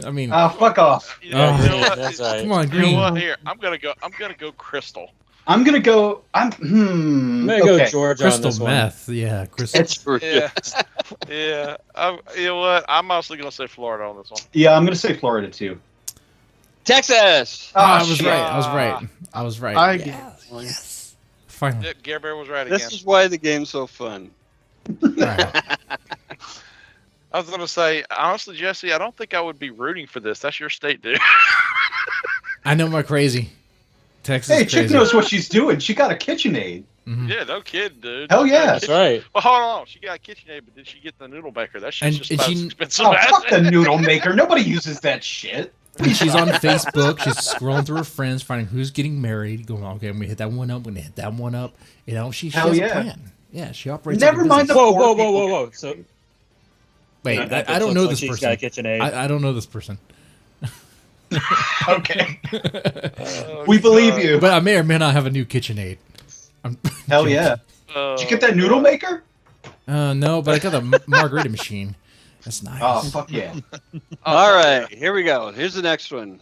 I mean, Oh, fuck off. You know, Oh, you know what? that's right. come on, You know Green. what? Here, I'm gonna go Crystal. I'm gonna go. I'm gonna go Okay. Georgia on Crystal this one. meth. Yeah, crystal. It's Yeah, yeah. You know what? I'm honestly gonna say Florida on this one. yeah. I'm gonna say Florida too. Texas! Oh, I was shit. right. I was right. I was right. I Yes. Finally. Yeah, Gare Bear was right This again. is why the game's so fun. All right. I was gonna say, honestly, Jesse, I don't think I would be rooting for this. That's your state, dude. I know my crazy. Texas Hey, is chick crazy. knows what she's doing. She got a KitchenAid. Mhm. Yeah, no kidding, dude. Hell yeah. That's right. Well, hold on. She got a KitchenAid, but did she get the noodle maker? That shit's And- just and about she- as expensive Oh, as fuck the noodle maker. Nobody uses that shit. And she's on Facebook. She's scrolling through her friends, finding who's getting married. Going, okay, I'm gonna hit that one up. I'm gonna hit that one up. You know, she Hell has yeah. a plan. Yeah, she operates. Never like a mind business. the- Whoa. So Wait, you know, that I don't bitch know looks this like she's person. got a KitchenAid. I don't know this person. Okay. Oh, We believe God. you. But I may or may not have a new KitchenAid. I'm Hell yeah. Did you get that noodle maker? No, but I got a margarita machine. That's nice. Oh, fuck yeah. All right, here we go. Here's the next one.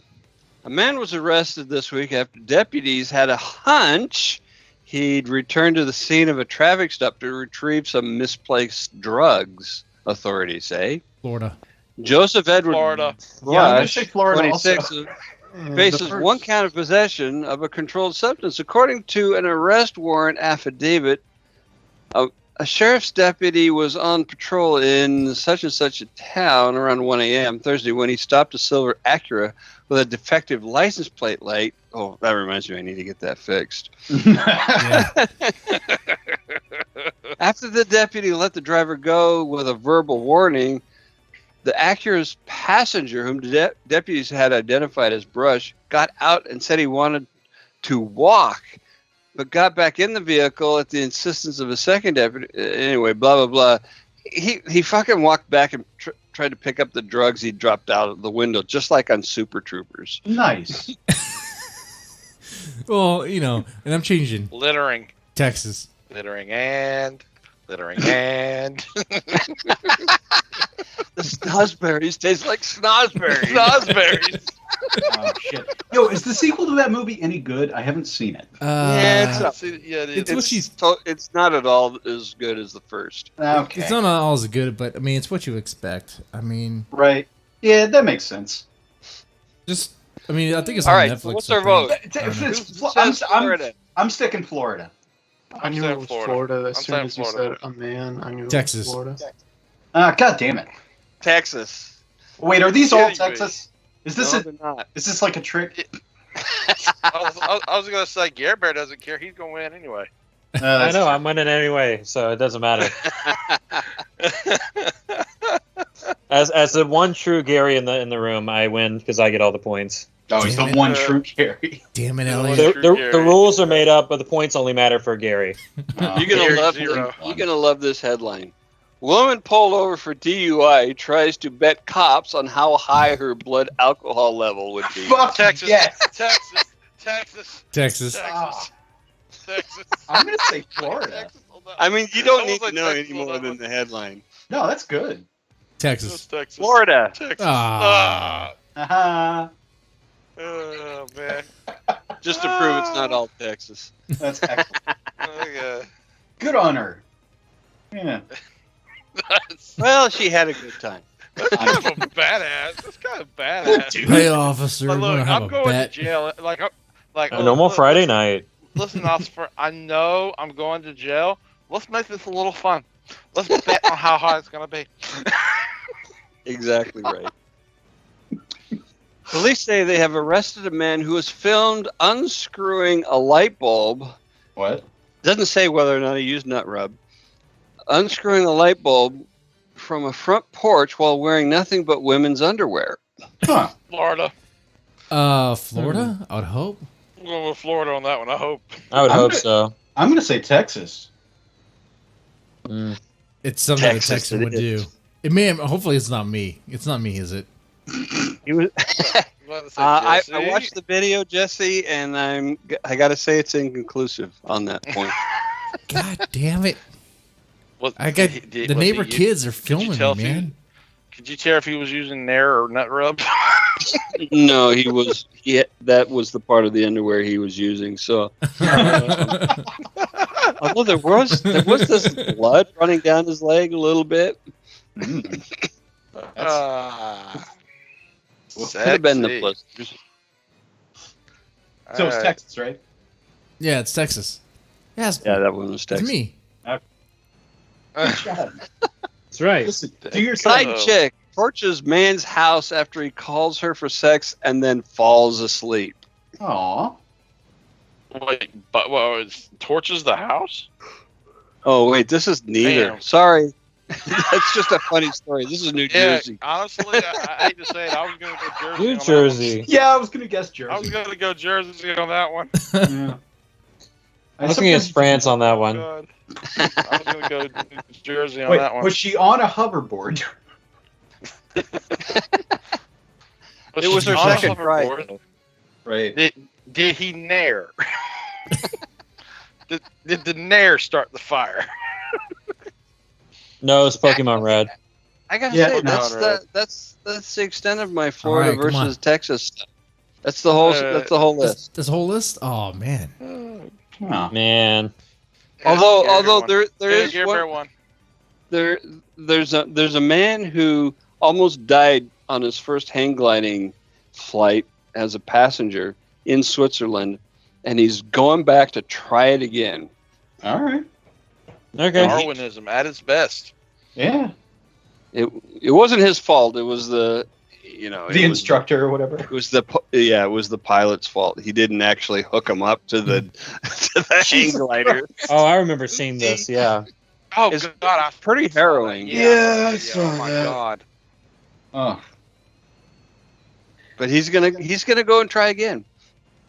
A man was arrested this week after deputies had a hunch he'd returned to the scene of a traffic stop to retrieve some misplaced drugs, authorities say. Florida. Joseph Edward Florida. Yeah, I'm gonna Rush, say Florida 26, also. faces one count of possession of a controlled substance. According to an arrest warrant affidavit, a sheriff's deputy was on patrol in such and such a town around 1 a.m. Thursday when he stopped a silver Acura with a defective license plate light. Oh, that reminds me, I need to get that fixed. Yeah. After the deputy let the driver go with a verbal warning, the Acura's passenger, whom the deputies had identified as Brush, got out and said he wanted to walk, but got back in the vehicle at the insistence of a second deputy. Anyway, blah, blah, blah. He fucking walked back and tried to pick up the drugs he dropped out of the window, just like on Super Troopers. Nice. Well, you know, and I'm changing Littering. Texas. Littering and. The snozberries taste like snozberries. Snozberries. Oh, shit. Yo, is the sequel to that movie any good? I haven't seen it. It's not at all as good as the first. Okay. It's not all as good, but I mean, it's what you expect. I mean, right? Yeah, that makes sense. Just, I mean, I think it's all on right. Netflix. So what's our vote? I'm sticking Florida. I knew it was Florida as soon as you said a man. I knew Texas. it was Florida. God damn it. Texas. Wait, are these all Texas? Is this No, they're not. Is this like a trick? I was gonna say Gare Bear doesn't care. He's gonna win anyway. I know, I'm winning anyway, so it doesn't matter. As the one true Gary in the room, I win because I get all the points. Oh, he's the one true Gary. Damn it, The Elliot. The rules are made up, but the points only matter for Gary. You're gonna love this headline. Woman pulled over for DUI tries to bet cops on how high her blood alcohol level would be. Fuck Texas. yes. Texas. Texas. I'm gonna say Florida. I mean, you don't need to know any more than the headline. No, that's good. Texas. Texas. Florida. Texas. Ah. Oh man. Just to prove it's not all Texas. That's excellent. Okay. Good on her. Yeah. Well, she had a good time. That's kind of a badass. That's kind of badass. Hey, officer, Like, we're look, gonna have I'm a going bet. to jail. Like A normal Friday night. Listen, officer, I know I'm going to jail. Let's make this a little fun. Let's bet on how high it's gonna be. Exactly right. Police say they have arrested a man who was filmed unscrewing a light bulb. What? Doesn't say whether or not he used nut rub. Unscrewing a light bulb from a front porch while wearing nothing but women's underwear. Huh. Florida. Florida? I would hope. I'm going with Florida on that one. I hope. I would hope so. I'm gonna say Texas. It's something that Texas Texas would it do. is. It may. Hopefully, it's not me. It's not me, is it? He was. I Jesse. watched the video, Jesse, and I got to say it's inconclusive on that point. God damn it! Was- I got did- the was neighbor he- kids are Could you filming tell me, if he- man. Could you tell if he was using Nair or nut rub? No, he was. That was the part of the underwear he was using. So, although there was this blood running down his leg a little bit. Mm. Could have been the blisters. So it's Texas, right? Yeah, it's Texas. Yes, Yeah, that one was it's Texas. me. Good job. That's right. Listen, do your Side thing. chick torches man's house after he calls her for sex and then falls asleep. Aw. Wait, but torches the house? Oh wait, this is neither. Damn. Sorry, that's just a funny story. This is New Jersey. Honestly, I hate to say it. I was going to go Jersey. New on that Jersey. Yeah, I was gonna guess one. I was Jersey. going to go Jersey on that one. Yeah. I'm looking against France on that one. God. I was going to go Jersey on Wait, that one. was she on a hoverboard? Was It was she her on a second try. hoverboard? Right. Did he nair? did the nair start the fire? No, it's Pokemon Red. I gotta Yeah, say no, that's the extent of my Florida All right, come on. versus Texas stuff. That's the whole list. This whole list. Oh man. Huh. Man. Although there is Gare Bear one. there's a man who almost died on his first hang gliding flight as a passenger in Switzerland, and he's going back to try it again. All right. Okay. Darwinism at its best. Yeah. It wasn't his fault. It was the The instructor or whatever. It was the pilot's fault. He didn't actually hook him up to the hang glider. Oh, I remember seeing this. Yeah. Oh It's God, I pretty saw that. harrowing. Yeah, I Oh saw my that. God. Oh, But he's gonna go and try again.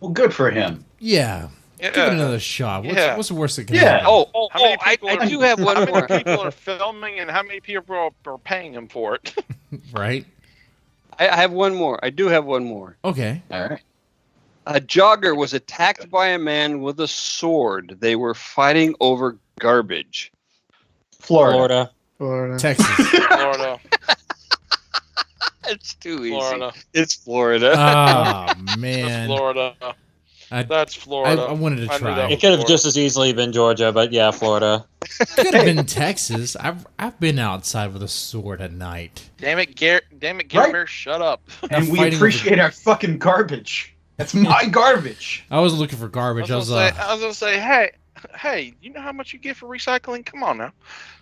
well, good for him. Yeah. Give it Yeah. another shot. Yeah. What's the worst that can Yeah. happen? How many people I are, do have one how many more. people are filming and how many people are paying him for it? Right? I have one more. I do have one more. Okay. All right. A jogger was attacked by a man with a sword. They were fighting over garbage. Florida. Florida. Texas. Florida. It's too easy. Florida. It's Florida. Oh That's man. Florida. I, That's Florida. I wanted to I knew try. that It was could have Florida. just as easily been Georgia, but yeah, Florida. Could have been Texas. I've been outside with a sword at night. Damn it, Gary Right. Bear, shut up. And we fighting appreciate our fucking garbage. That's my garbage. I was looking for I garbage. was gonna say, hey, you know how much you get for recycling? Come on now.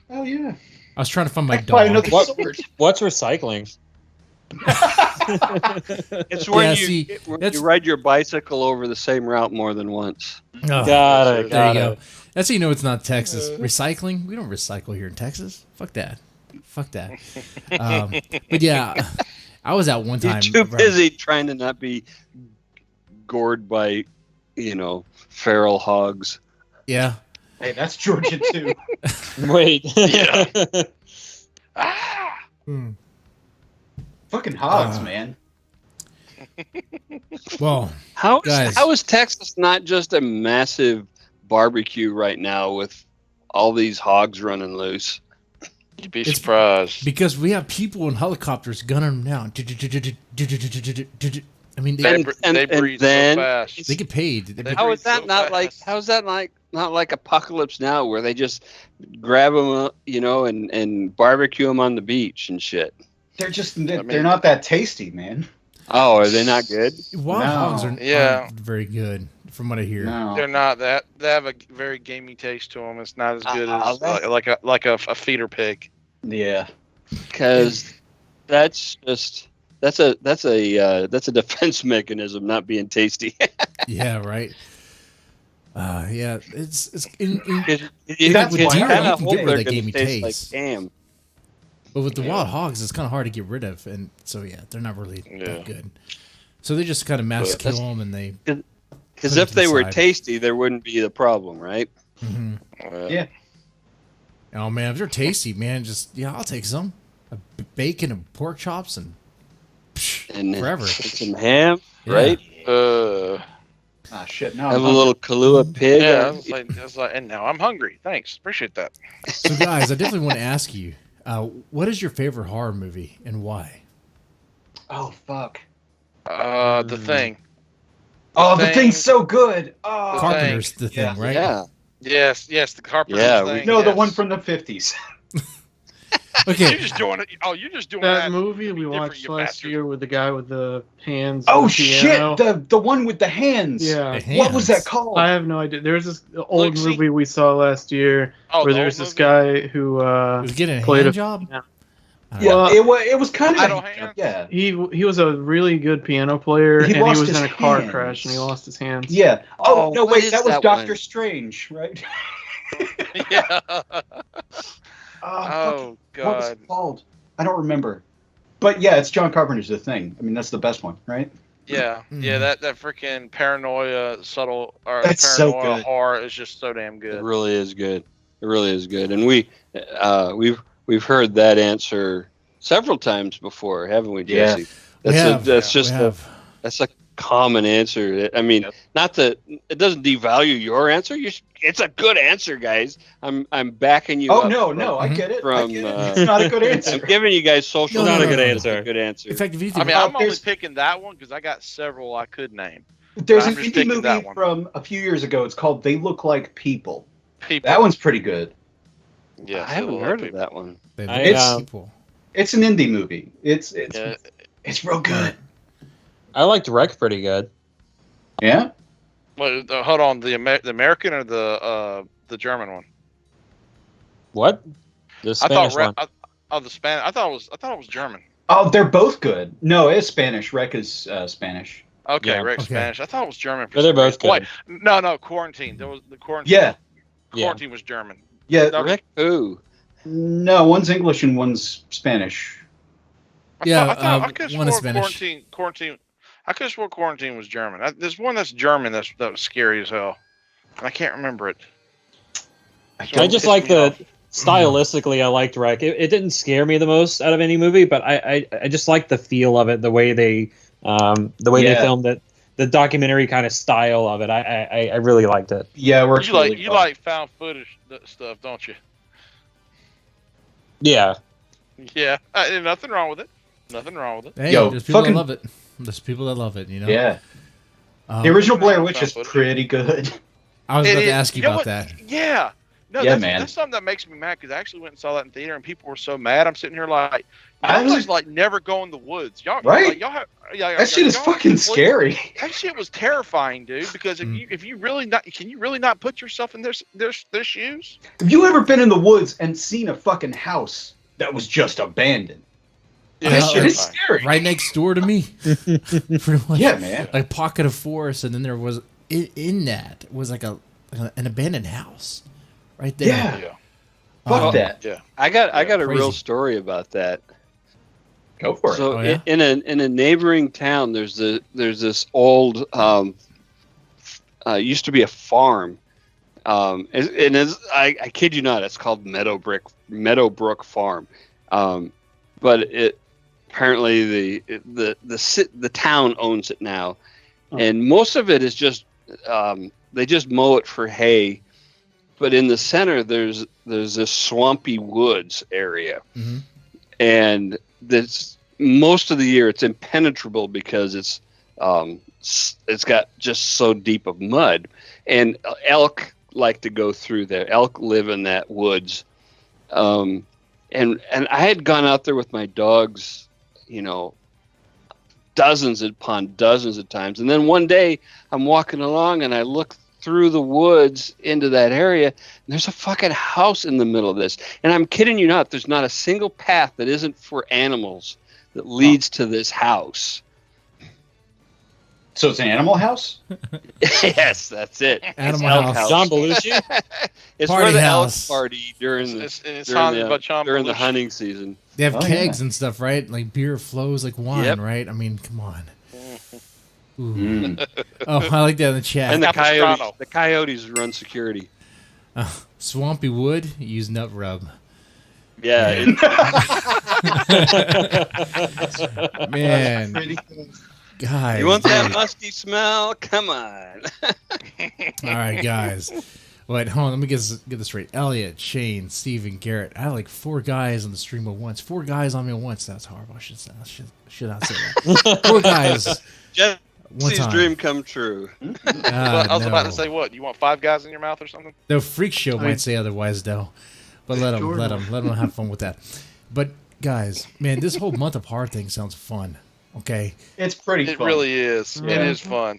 Oh yeah. I was trying to find my Buy dog. another sword. What's recycling? It's when Yeah, you see, when that's- you ride your bicycle over the same route more than once. Oh, Got it. there Got you go. it. That's how you know it's not Texas. Recycling? We don't recycle here in Texas. Fuck that. Fuck that. But yeah, I was out one time. You're too busy trying to not be gored by, feral hogs. Yeah. Hey, that's Georgia too. Wait. Yeah. Ah! Hmm. Fucking hogs, Uh, man. Well, How Guys. is Texas not just a massive barbecue right now with all these hogs running loose? You'd be It's- surprised. because we have people in helicopters gunning them down. I mean, And- They and breathe then- so fast. they get paid. They How is breathe that so not like? fast. How's that not like Apocalypse Now, where they just grab them, and barbecue them on the beach and shit? They're just mean- they're not that tasty, man. Oh, are they not good? Wild No. hogs are Yeah. aren't very good, from what I hear. No. They're not that. They have a very gamey taste to them. It's not as good Ah, as that- like a feeder pig. Yeah. Because that's a defense mechanism, not being tasty. Yeah, right. Yeah, it's You That's with why deer, I kinda you can hope get rid they're of that gonna gamey taste like taste. ham. But with the Yeah. wild hogs, it's kind of hard to get rid of, and so yeah, they're not really Yeah. that good. So they just kind of mass But kill that's- them, and they. Because Put it if to they the were side. tasty, there wouldn't be the problem, right? Mhm. Yeah. Oh man, if they're tasty, man, I'll take some. Bacon and pork chops and And forever. some ham, Yeah. right? Ah, shit. No. Have I'm a little Kahlua pig. Yeah, I was like, and now I'm hungry. Thanks, appreciate that. So guys, I definitely want to ask you, what is your favorite horror movie and why? Oh fuck. The Thing. Oh, the Thing. thing's so good. Oh. Carpenter's the thing, Yeah. right? Yeah. Yes, the Carpenter Yeah, thing. No, the yes. one from the 50s. Okay. You're just doing it. Oh, you're just doing That that. movie to be we different, watched you last bastard. year with the guy with the hands. Oh on the shit! piano. The one with the hands. Yeah. The What was hands. that called? I have no idea. There's this old Look, see- movie we saw last year Oh, where the there's old this movie? guy who It was getting a played hand a- job. yeah. I don't Yeah, know. Well, it was kind of Idle hands? yeah. he was a really good piano player He and he lost was his in a car hands. crash and he lost his hands. Yeah. Oh, Oh, no, what wait, is that was that Doctor one? Strange, right? Yeah. Oh, Oh what was God. it called? I don't remember. But yeah, it's John Carpenter's The Thing. I mean, that's the best one, right? Yeah. Yeah. Mhm. That freaking paranoia subtle or That's so paranoia good. horror is just so damn It good. really is good. It really is good. And we've heard that answer several times before, haven't we, Yeah. Jesse? That's We have. that's a common answer. I mean, Yep. not that it doesn't devalue your answer. It's a good answer, guys. I'm backing you Oh, up. no, from- no, I get it. I from, get it. uh, It's not a good answer. I'm giving you guys social. No, Not a good credit. answer. It's a good answer. In fact, if you I think, mean, I'm only there's- picking that one because I got several I could name. There's I'm an just indie picking movie that one. from a few years ago. It's called They Look Like People. People. That one's pretty good. Yeah, I haven't heard of that one. they I, look uh, people. It's an indie movie. It's Yeah. real good. I liked Wreck pretty good. Yeah. Wait, hold on. The American or the German one? What? The Spanish one. The Spanish. I thought it was German. Oh, they're both good. No, it's Spanish. Rec is Spanish. Okay, Yeah. Rick Okay. Spanish. I thought it was German. For But they're some both reason. good. Wait, no, Quarantine. There was the Quarantine. Yeah. Yeah. Quarantine was German. Yeah, Rick who? no, one's English and one's Spanish. I could have one is sworn Spanish. quarantine. I could have sworn quarantine was German. There's one that's German that was scary as hell. And I can't remember it. I don't just piss like me off. stylistically, I liked Wreck. It didn't scare me the most out of any movie, but I just like the feel of it, the way they they filmed it, the documentary kind of style of it. I really liked it. Yeah, it works You really like you well. like found footage stuff, don't you? Yeah. Yeah, nothing wrong with it. Nothing wrong with it. Hey, Yo, there's people fucking- that love it. There's people that love it, you know? Yeah. Um, The original Blair found Witch is footage. pretty good. I was about to It- ask you know about what? that. Yeah. No, Yeah, that's, man. that's something that makes me mad because I actually went and saw that in theater and people were so mad. I'm sitting here like, I y'all was- just never go in the woods. Y'all, Right? Like, y'all have, yeah, That shit is y'all fucking completely- scary. That shit was terrifying, dude. Because if you really not, can you really not put yourself in their shoes? Have you ever been in the woods and seen a fucking house that was just abandoned? Yeah, That it's shit is terrifying. scary. Right next door to me. Pretty much. Yeah, man. Like pocket of forest, and then there was in that was like an abandoned house, right there. Yeah. Yeah. Fuck that. Yeah. I got a Crazy. real story about that. Go for it. So Oh, yeah? in a neighboring town, there's this old used to be a farm, and it's, I kid you not, it's called Meadowbrook Farm, but it apparently the town owns it now, and most of it is just they just mow it for hay, but in the center there's this swampy woods area. Mhm. And this most of the year it's impenetrable because it's got just so deep of mud, and elk like to go through there. Elk live in that woods, and I had gone out there with my dogs, dozens upon dozens of times, and then one day I'm walking along and I look through the woods into that area, and there's a fucking house in the middle of this. And I'm kidding you not, there's not a single path that isn't for animals that leads to this house. So it's an animal house? Yes, that's it. Animal Elk house. John Belushi. It's Party where the house. elk party during It's during haunted by the, John during the Belushi. hunting season. They have Oh, kegs yeah. and stuff, right? Like beer flows like wine, Yep. right? I mean, come on. Ooh. Mm. Oh, I like that in the chat. And the Capistrano. coyotes run security. Swampy wood, use nut rub. Yeah, Man, guys. you want that dude. musty smell? Come on. All right, guys. Wait, hold on. Let me get this straight. Elliot, Shane, Steven, Garrett. I had like 4 guys on the stream at once. 4 guys on me at once. That's horrible. I should not say that. 4 guys. One Jesse's time. dream come true. Ah, I was about no. to say, what? You want 5 guys in your mouth or something? The freak show might say otherwise, though. But let them have fun with that. But guys, man, this whole month of horror thing sounds fun. Okay, It's pretty It fun. really is. It Yeah. is fun.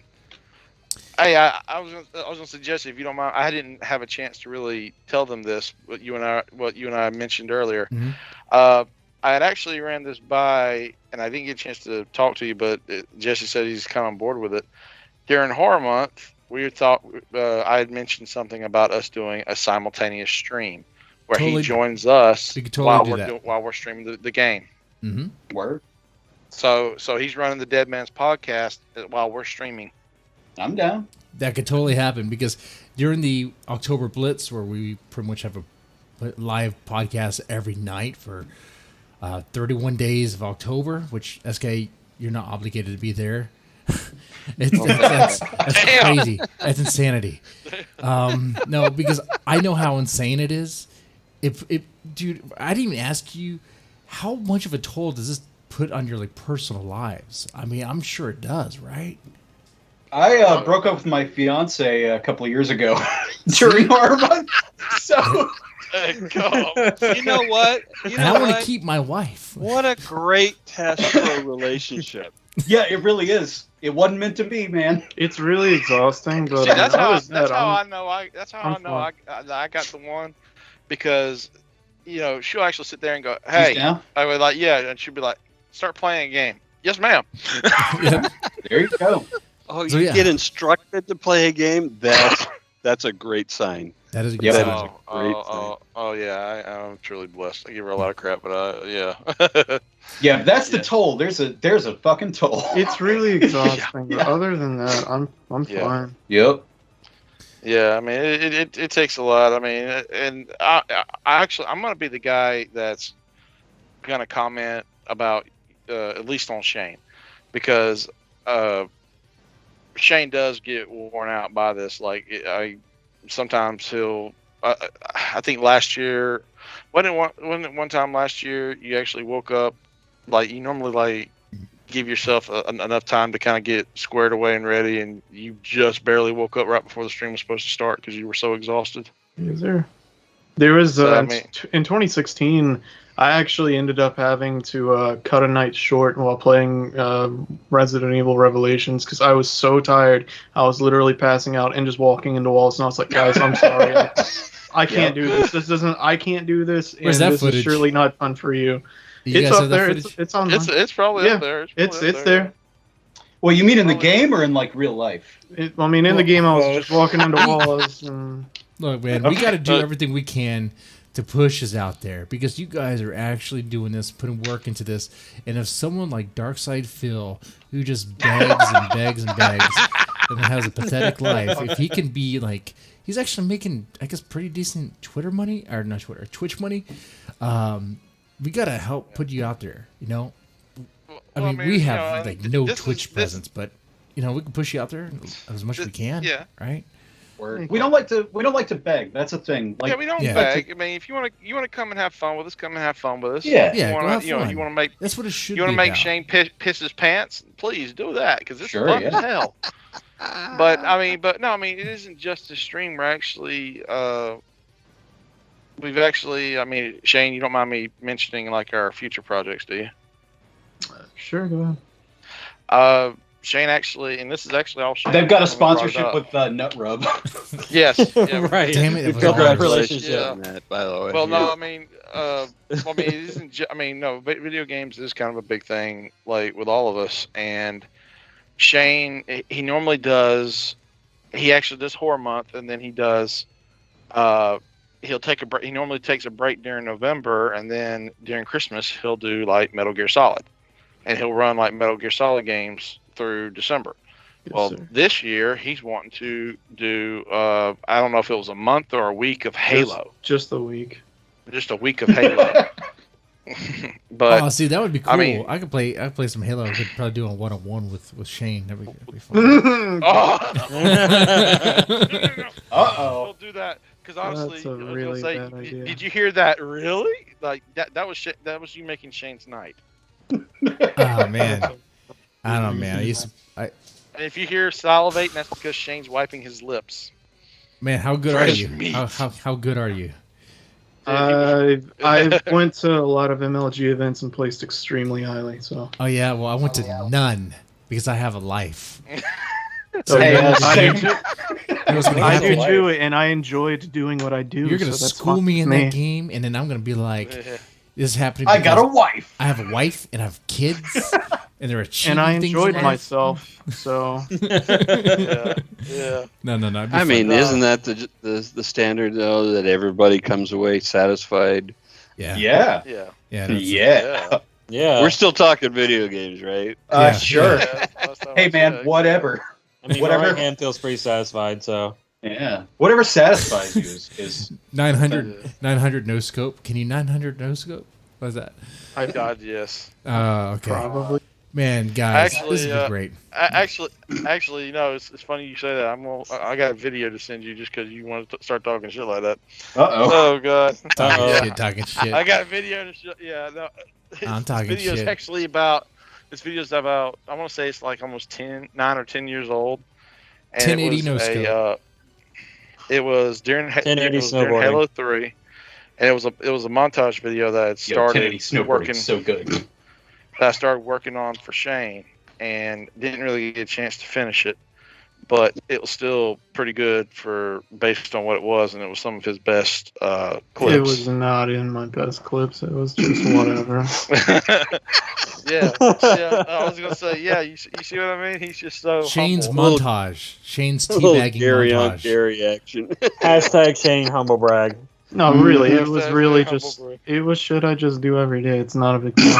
Hey, I was gonna suggest, if you don't mind, I didn't have a chance to really tell them this. What you and I mentioned earlier. Mhm. I had actually ran this by, and I didn't get a chance to talk to you, but Jesse said he's kind of on board with it. During Horror Month, we thought I had mentioned something about us doing a simultaneous stream where Totally- he joins us we could totally do that. while we're streaming the game. Mm-hmm. Word. So he's running the Deadman's podcast while we're streaming. I'm down. That could totally happen because during the October Blitz, where we pretty much have a live podcast every night for 31 days of October, which SK, you're not obligated to be there. That's crazy. That's insanity. No, because I know how insane it is. Dude, I didn't even ask you, how much of a toll does this put on your like personal lives? I mean, I'm sure it does, right? I broke up with my fiance a couple of years ago during Horror Month. So You know what? You And I know want to what? keep my wife. What a great test for a relationship. yeah, it really is. It wasn't meant to be, man. It's really exhausting, but See, that's how I'm- I know I got the one, because she'll actually sit there and go, He's hey, down. I would like, yeah, and she'll be like, start playing a game. Yes, ma'am. Yeah. There you go. Oh, So, you yeah. get instructed to play a game? That's That's a great sign. That is a good Yep. sign. That is a great sign. I'm truly blessed. I give her a lot of crap, but yeah. Yeah, that's the toll. There's a fucking toll. It's really exhausting, but other than that, I'm Yeah. fine. Yep. Yeah, I mean, it takes a lot. I mean, and I actually, I'm going to be the guy that's going to comment about, at least on Shane, because Shane does get worn out by this. Like, sometimes he'll, I think last year, wasn't it one time last year you actually woke up, like, you normally, like, give yourself enough time to kind of get squared away and ready, and you just barely woke up right before the stream was supposed to start because you were so exhausted. Is there? There was So, I in mean- in 2016. I actually ended up having to cut a night short while playing Resident Evil Revelations because I was so tired. I was literally passing out and just walking into walls, and I was like, "Guys, I'm sorry, I can't do this. This doesn't. I can't do this. Where's and that this footage? is surely not fun for you." You It's guys up have that there. footage? It's online. It's probably Yeah, up there. It's probably up there. Well, you mean in the game or in like real life? I mean, in the game, I was just walking into walls and. Look, man, we got to do everything we can to push us out there because you guys are actually doing this, putting work into this. And if someone like Darkside Phil, who just begs and begs and begs and has a pathetic life, if he can be like, he's actually making, I guess, pretty decent Twitter money, or not Twitter, Twitch money. We got to help put you out there, you know? I mean, we have like no Twitch presence, but you know, we can push you out there as much as we can. Yeah. Right. We don't like to beg. That's a thing. Like, yeah, we don't Yeah. beg. I mean, if you want to come and have fun with us, come and have fun with us. Yeah. Yeah, You go want have to, you know, fun. you want to make, That's what it should you want be to make about. Shane piss his pants. Please do that because it's Sure, fun yeah. as hell. But no, I mean, it isn't just a stream. We're actually, we've actually, I mean, Shane, you don't mind me mentioning like our future projects, do you? Sure, go ahead. Shane actually, and this is actually all Shane. they've got a someone brought it sponsorship up. with Nut Rub. Yes. Yeah, Right. Damn it, it We've was built all that ours. relationship. Yeah. On that, by the way. Well, no, I mean, it isn't. I mean, no, video games is kind of a big thing, like with all of us. And Shane, he normally does. He actually does horror month, and then he does. He'll take a break. He normally takes a break during November, and then during Christmas he'll do like Metal Gear Solid, and he'll run like Metal Gear Solid games through December. Yes, Well, sir. this year he's wanting to do. I don't know if it was a month or a week of Halo. Just a week. Just a week of Halo. But Oh, see, that would be cool. I mean- I could play some Halo. I could probably do a one-on-one with Shane. That'd be fun. oh, Uh-oh. don't do that because honestly, That's a I was really gonna say, bad idea. did you hear that? Really? Like that was you making Shane's night. Oh man, I don't know, man. And if you hear salivating, that's because Shane's wiping his lips. Man, how good are Fresh you? meat. How good are you? I went to a lot of MLG events and placed extremely highly. So Oh yeah, well I went to none because I have a life. Hey, I same. do, You know what's gonna I happen? do too, and I enjoyed doing what I do. You're gonna so that's school fine me in with that game, and then I'm gonna be like, "This is happening." I got a because wife. I have a wife and I have kids, and there are achieving And I things in enjoyed life. myself. So Yeah. No. it'd be I mean, fun. isn't that the standard though that everybody comes away satisfied? Yeah. Yeah. Yeah. Yeah. that's- Yeah. Yeah. We're still talking video games, right? Yeah. Sure. Yeah, last time Hey I man, checked. whatever. I mean, whatever. my right hand feels pretty satisfied, so. Yeah. Whatever satisfies you is 900 no scope. Can you 900 no scope? What's that? God, yes. Okay. probably. Man, guys, Actually, this has been great. Actually, you know, it's funny you say that. I got a video to send you just because you want to start talking shit like that. uh-oh. Oh God. Talking Yeah. shit, talking shit. I got a video to show. Yeah, no. I'm talking This video's shit. actually about. This video's about. I want to say it's like almost 9 or 10 years old. And 1080 no scope. It was during 1080 it was during snowboarding. Halo 3, and it was a montage video that had Yo, started 1080 snowboarding working. is so good. That I started working on for Shane, and didn't really get a chance to finish it, but it was still pretty good for based on what it was, and it was some of his best clips. It was not in my best clips. It was just whatever. Yeah, yeah. I was gonna say, yeah. You see what I mean? He's just so Shane's humble. montage. Shane's A little teabagging Gary on montage. Gary action. Hashtag Shane humble brag. No, really, it was Hashtag really humble just brag. it was shit I just do every day. It's not a big deal.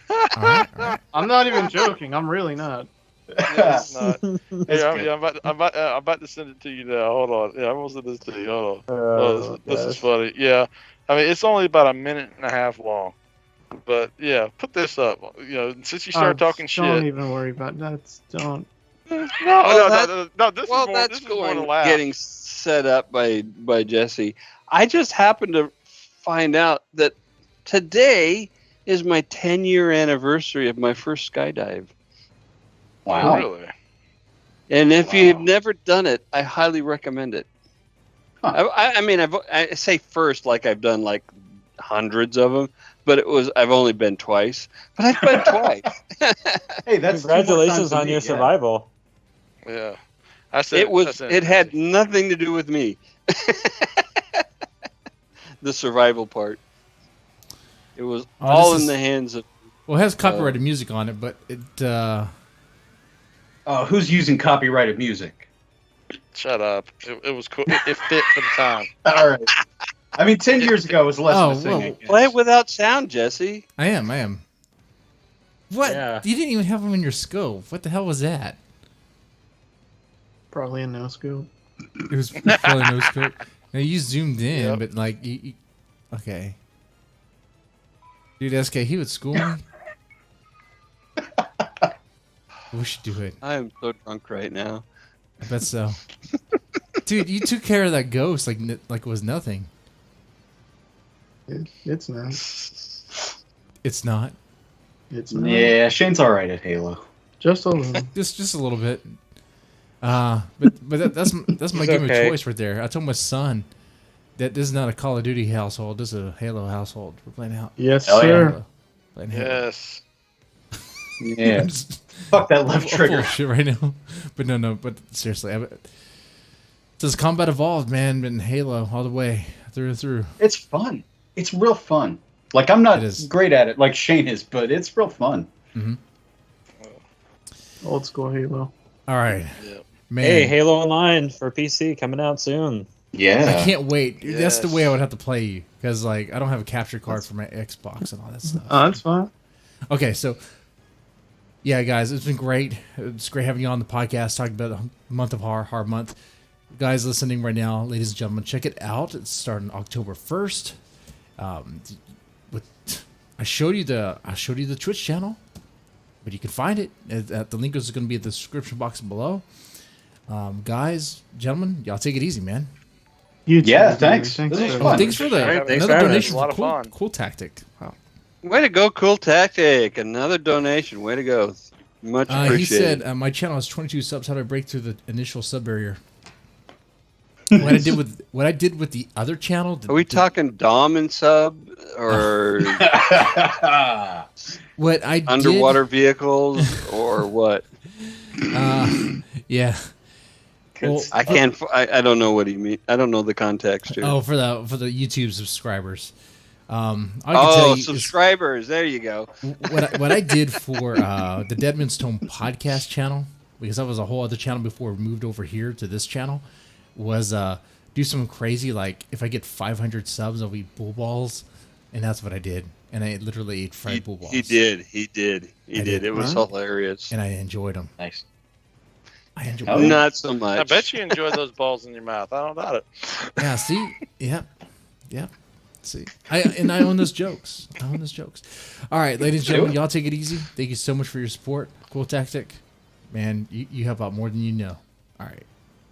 All right. I'm not even joking. I'm really not. Yeah, it's not. That's Yeah, good. I'm about to send it to you now. Hold on. Yeah, I'm gonna send this to you. Hold on. This is gosh. funny. Yeah, I mean it's only about a minute and a half long, but yeah, put this up. You know, since you started talking Don't shit. even worry about that. Don't. No, Well, no. This Well, is more. that's This is more to going laugh. getting set up by Jesse. I just happened to find out that today is my 10-year anniversary of my first skydive. Wow. Really? And if Wow. you've never done it, I highly recommend it. Huh. I mean, I say first like I've done like hundreds of them, but I've only been twice. But I've been twice. Hey, that's 2 more Congratulations times than on me, your yeah. survival. Yeah. I said It had nothing to do with me. The survival part. It was Oh, all this in is- the hands of. Well, it has copyrighted music on it, but it. Oh, who's using copyrighted music? Shut up. It was cool. It fit for the time. All right. I mean, 10 years ago was less Oh, of a thing. well, I guess. Play it without sound, Jesse. I am. What? Yeah. You didn't even have them in your scope. What the hell was that? Probably a no scope. It was probably no scope. Now you zoomed in, Yep. but like, okay. Dude, SK, he would school me. We should do it. I am so drunk right now. I bet so. Dude, you took care of that ghost like it was nothing. It's not. It's not. It's not. Yeah, Shane's all right at Halo. Just a little. Just a little bit. But that's my It's game of okay. choice right there. I told my son that this is not a Call of Duty household. This is a Halo household. We're playing out. Yes, Hell yeah. sir. Halo. Playing Halo. Yes. Yeah. I'm just Fuck that full left of trigger. shit right now. But no. But seriously, this Combat Evolved, man, been Halo all the way through and through. It's fun. It's real fun. Like, I'm not It is. great at it like Shane is, but it's real fun. Old school Halo. All right, Yeah. man. Hey, Halo Online for PC coming out soon. Yeah. I can't wait. That's the Yes. way I would have to play you because like I don't have a capture card for my Xbox and all that stuff. That's fine. Okay, so yeah, guys, it's been great. It's great having you on the podcast talking about the month of horror month. Guys listening right now, ladies and gentlemen, check it out. It's starting October 1st. I showed you the Twitch channel, but you can find it. The link is going to be in the description box below. Guys, gentlemen, y'all take it easy, man. You too, Yeah, dude. thanks. Thanks This was for fun. Thanks for the All right, thanks another for having us. donation A lot for of cool, fun. cool tactic. Wow. Way to go, Cool Tactic. Another donation. Way to go. Much He appreciated. said, my channel has 22 subs. How do I break through the initial sub barrier? What I did with the other channel. Are we talking Dom and sub or What I underwater vehicles or what? did? Yeah. Well, I can't. I don't know what he mean. I don't know the context here. oh, for the YouTube subscribers. All I can tell Oh, you is subscribers. There you go. what I did for the Deadman's Tome podcast channel, because that was a whole other channel before we moved over here to this channel, was do some crazy, like if I get 500 subs, I'll eat bull balls, and that's what I did. And I literally ate fried bull balls. He did. I did. It was hilarious. And I enjoyed them. Nice. I enjoyed Oh, them. Not so much. I bet you enjoy those balls in your mouth. I don't doubt it. Yeah, see? Yep. See. I own those jokes. All right, ladies and gentlemen, y'all take it easy. Thank you so much for your support. Cool tactic. Man, you help out more than you know. All right.